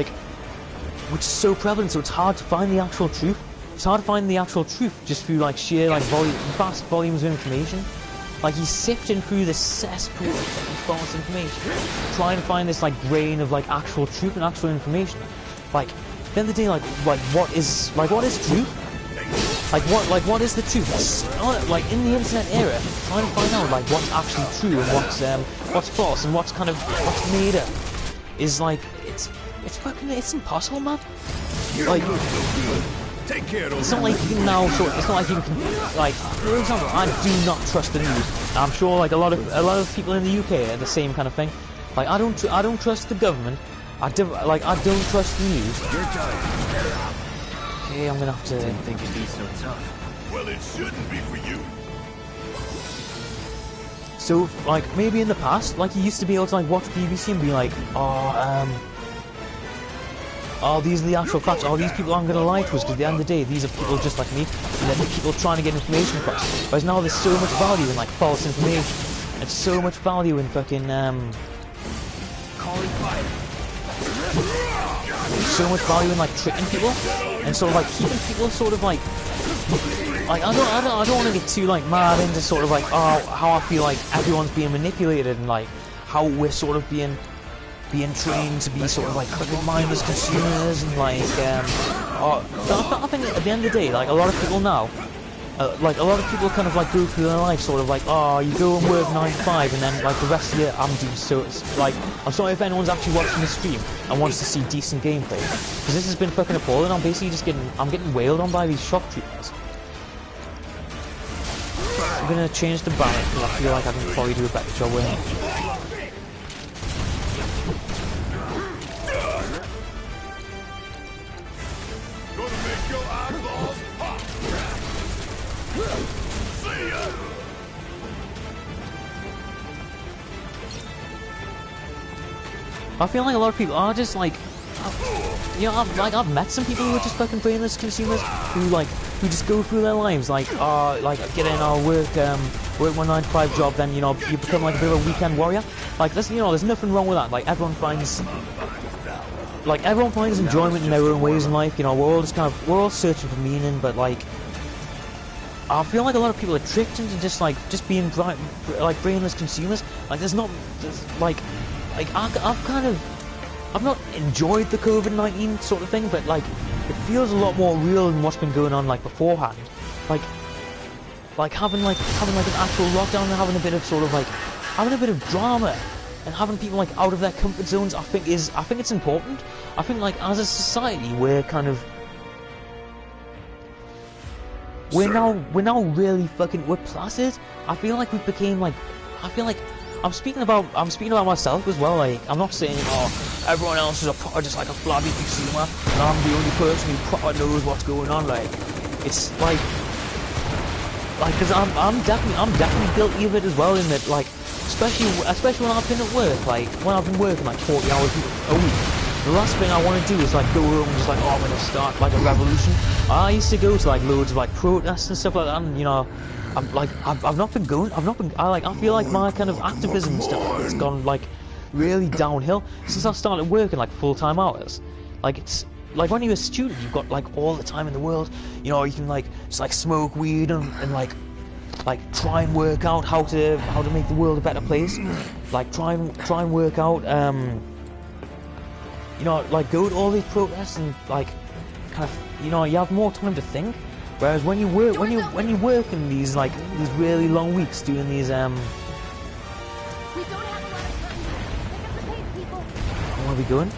so prevalent, so it's hard to find the actual truth. It's hard to find the actual truth just through like sheer like vast volumes of information. Like he's sifting through this cesspool of false information, trying to find this like grain of like actual truth and actual information. Like the end of the day, like what is truth? What is the truth? Like in the internet era, trying to find out like what's actually true and what's false and what's made up is like it's impossible, man. Like Take care of those. it's not like you can now it's not like you can like, for example, I do not trust the news. I'm sure like a lot of people in the UK are the same kind of thing. Like I don't trust the government. I don't trust the news. You're done. Okay, I'm gonna have to. Didn't think it'd be so tough. Well, it shouldn't be for you. So, like, maybe in the past, like, you used to be able to, like, watch BBC and be like, oh, these are the actual facts, oh, these people aren't going to lie to us, because at the end of the day, these are people just like me, and then people trying to get information across. Whereas now there's so much value in, like, false information. There's so much value in fucking, Calling fire. so much value in, like, tricking people, and sort of, like, keeping people sort of, like, I don't want to get too like mad into sort of like how I feel like everyone's being manipulated and like how we're sort of being trained to be sort of like fucking mindless consumers and like I think at the end of the day, like a lot of people now, like a lot of people kind of like go through their life sort of like, oh, you go and work 9 to 5 and then like the rest of the year I'm doing so. It's like, I'm sorry if anyone's actually watching the stream and wants to see decent gameplay, because this has been fucking appalling. I'm basically just getting wailed on by these shock troopers. I'm gonna change the balance because I feel like I can probably do a better job with it. Gonna make your eyeballs pop. See ya. I feel like a lot of people are just like, you know, I've met some people who are just fucking brainless consumers who just go through their lives like get in our work my 9 to 5 job, then you know you become like a bit of a weekend warrior. Like there's nothing wrong with that. Like everyone finds enjoyment in their own ways in life. You know, we're all searching for meaning, but like I feel like a lot of people are tricked into just being brainless consumers. Like I've not enjoyed the COVID-19 sort of thing, but like it feels a lot more real than what's been going on like beforehand. Like having an actual lockdown and having a bit of drama and having people like out of their comfort zones. I think it's important. I think like as a society we're now really we're placid. I feel like we became like I'm speaking about myself as well. Like I'm not saying everyone else is just like a flabby consumer and I'm the only person who proper knows what's going on. Like it's like because I'm definitely guilty of it as well. In that like especially when I've been at work, like when I've been working like 40 hours a week. The last thing I want to do is like go home and just like, oh, I'm gonna start like a revolution. I used to go to like loads of like protests and stuff like that, and you know. I feel like my kind of activism stuff has gone like really downhill since I started working like full-time hours. Like it's like when you're a student you've got like all the time in the world, you know, you can like just like smoke weed and like try and work out how to make the world a better place. Like try and work out you know, like go to all these protests and like kind of, you know, you have more time to think. Whereas when you work in these really long weeks doing these We don't have a lot of time. Pick up the pace, people. where are we going?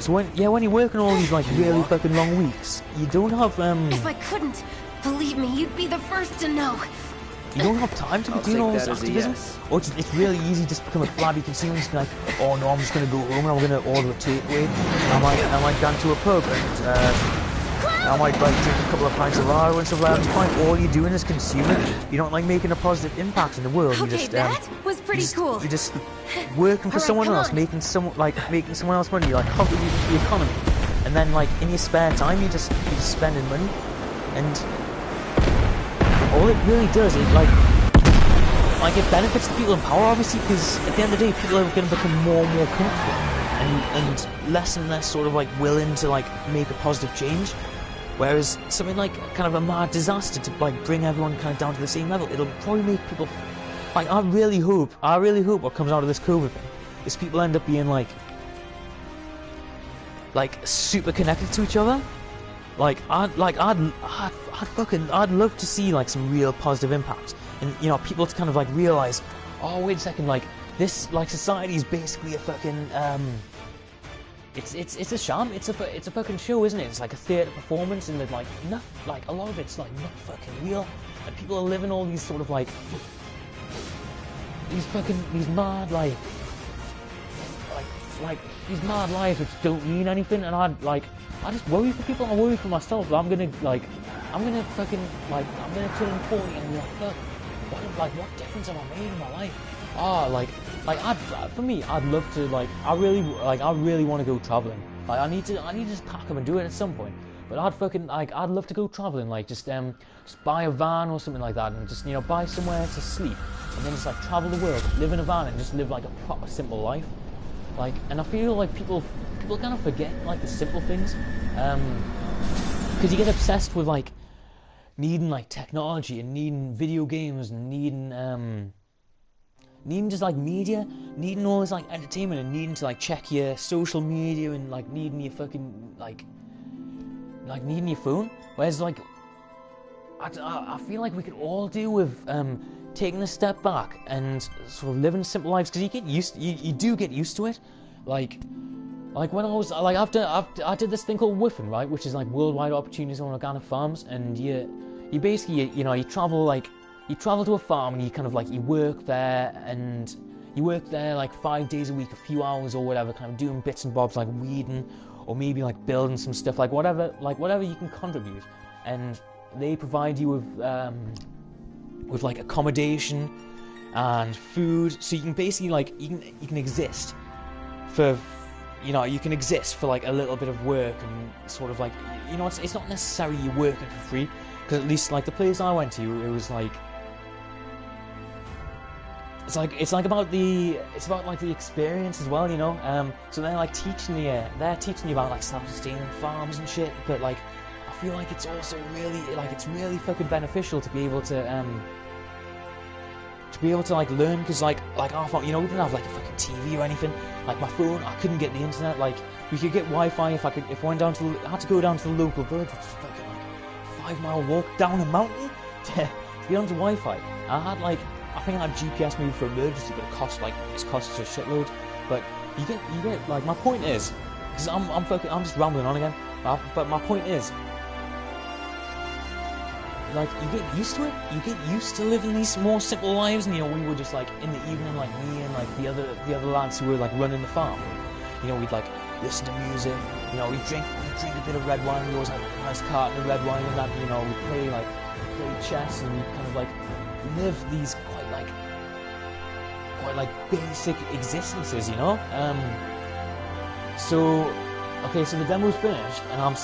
So when you're working all these like really fucking long weeks, you don't have If I couldn't, believe me, you'd be the first to know. you don't have time to be doing all this activism. Or it's really easy just to become a flabby consumer and just be like, oh no, I'm just gonna go home and I'm gonna order a takeaway. I might go to a pub and I might like drink a couple of pints of lager and stuff like that. It's fine. All you're doing is consuming. You're not like making a positive impact in the world. Okay, You just that was pretty cool. You're just working for Alright, someone come else, on. making someone else money, like contributing to the economy. And then like in your spare time, you're just spending money. And all it really does is like it benefits the people in power, obviously, because at the end of the day, people are going to become more and more comfortable and less sort of like willing to like make a positive change. Whereas something like kind of a mad disaster to like bring everyone kind of down to the same level, it'll probably make people like I really hope what comes out of this COVID thing is people end up being like like super connected to each other. Like I'd love to see like some real positive impacts, and you know, people to kind of like realize, oh wait a second, like this like society is basically a fucking it's a sham. It's a fucking show, isn't it? It's like a theatre performance, and like a lot of it's like not fucking real, and people are living all these sort of like these mad like these mad lives which don't mean anything, and I just worry for people. I worry for myself. I'm gonna fucking I'm gonna turn 40 and be like, fuck, what difference have I made in my life? I'd love to I really want to go traveling. Like I need to just pack up and do it at some point. But I'd love to go traveling, like just buy a van or something like that, and just, you know, buy somewhere to sleep, and then just like travel the world, live in a van, and just live like a proper simple life. Like, and I feel like people kind of forget like the simple things, because you get obsessed with like needing like technology and needing video games and needing just like media, needing all this like entertainment, and needing to like check your social media, and like needing your fucking like needing your phone. Whereas like I feel like we could all do with taking a step back and sort of living simple lives, because you do get used to it. Like when I was like I did this thing called WIFN, right, which is like worldwide opportunities on organic farms, and you basically you travel to a farm, and you kind of like you work there like 5 days a week, a few hours or whatever, kind of doing bits and bobs like weeding, or maybe like building some stuff, like whatever you can contribute, and they provide you with like accommodation and food, so you can basically like you can exist for, you know, you can exist for like a little bit of work, and sort of like, you know, it's not necessarily you're working for free, because at least like the place I went to, it was like it's about like the experience as well, you know. So they're like teaching you about like self-sustaining farms and shit, but like I feel like it's also really like it's really fucking beneficial to be able to like learn, because like our phone, you know, we didn't have like a fucking TV or anything. Like my phone, I couldn't get the internet. Like we could get Wi-Fi if I went down to I had to go down to the local village, which is fucking like 5-mile walk down a mountain to get onto Wi-Fi. I think I had GPS maybe for emergency, but it cost us a shitload. But you get like, my point is, because I'm just rambling on again. But my point is, like, you get used to it. You get used to living these more simple lives. And you know, we were just like in the evening, like me and like the other lads who were like running the farm. You know, we'd like listen to music. You know, we'd drink a bit of red wine. We always had a nice carton of red wine, and that, you know, we'd play chess, and we'd kind of like live these quite like basic existences, you know. So the demo's finished, and I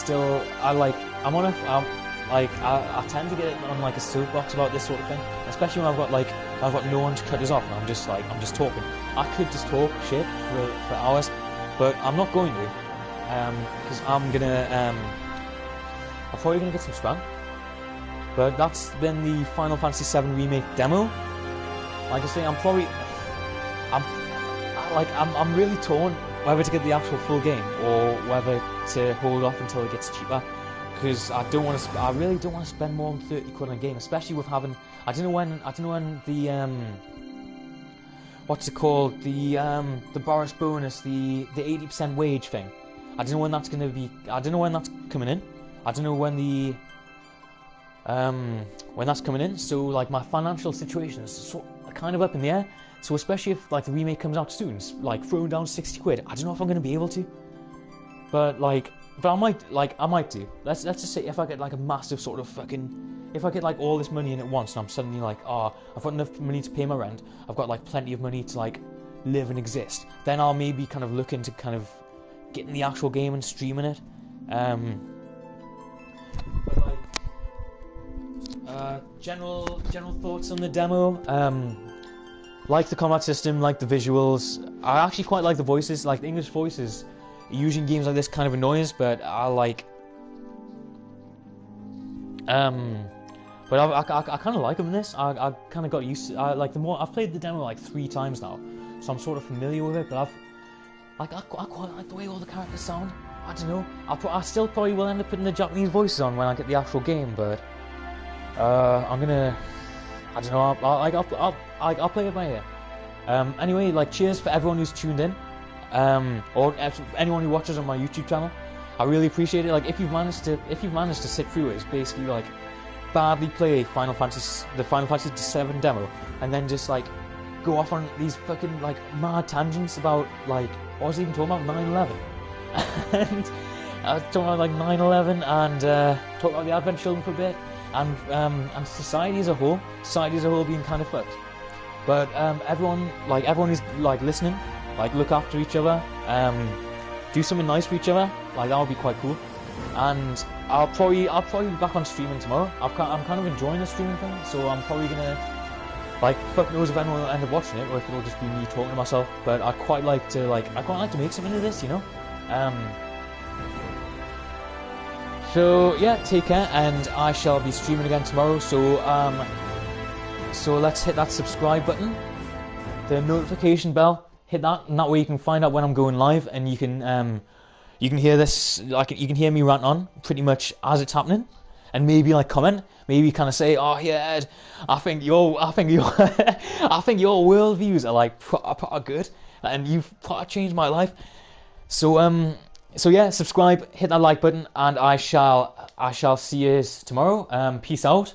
tend to get on like a soapbox about this sort of thing, especially when I've got no one to cut us off, and I'm just talking. I could just talk shit for hours, but I'm not going to, because I'm probably gonna get some spam. But that's been the Final Fantasy VII Remake demo. Like I say, I'm really torn whether to get the actual full game or whether to hold off until it gets cheaper, because I really don't want to spend more than 30 quid on a game, especially with having I don't know when the what's it called, the Boris bonus, the 80% wage thing. I don't know when that's coming in. I don't know when that's coming in, so like my financial situation is kind of up in the air. So especially if like the remake comes out soon, like throwing down 60 quid, I don't know if I'm gonna be able to. But I might do. Let's just say if I get like a massive sort of if I get like all this money in at once, and I'm suddenly like, I've got enough money to pay my rent, I've got like plenty of money to like live and exist, then I'll maybe kind of look into kind of getting the actual game and streaming it. General thoughts on the demo. Like the combat system, like the visuals. I actually quite like the voices. Like the English voices, usually in games like this, kind of annoys, but I like. But I kind of like them in this. I kind of got used to. I've played the demo like 3 times now, so I'm sort of familiar with it. But I quite like the way all the characters sound. I don't know. I still probably will end up putting the Japanese voices on when I get the actual game, but I'm gonna. I don't know. I'll play it by ear. Anyway, like, cheers for everyone who's tuned in, or anyone who watches on my YouTube channel. I really appreciate it. Like, if you've managed to sit through it, it's basically like badly play the Final Fantasy VII demo, and then just like go off on these fucking like mad tangents about like I was even talking about 9/11, and I was talking about like 9/11 and talk about the Advent Children for a bit, and society as a whole being kind of fucked. But everyone who's like listening, like look after each other, do something nice for each other. Like that would be quite cool. And I'll probably be back on streaming tomorrow. I'm kind of enjoying the streaming thing, so I'm probably gonna, like, fuck knows if anyone will end up watching it or if it'll just be me talking to myself. But I'd quite like to make something of this, you know. So yeah, take care, and I shall be streaming again tomorrow. So let's hit that subscribe button, the notification bell. Hit that, and that way you can find out when I'm going live, and you can hear this, like you can hear me rant on pretty much as it's happening, and maybe like comment, maybe kind of say, oh yeah, Ed, I think your worldviews are like proper good, and you've proper changed my life. So yeah, subscribe, hit that like button, and I shall see you tomorrow. Peace out.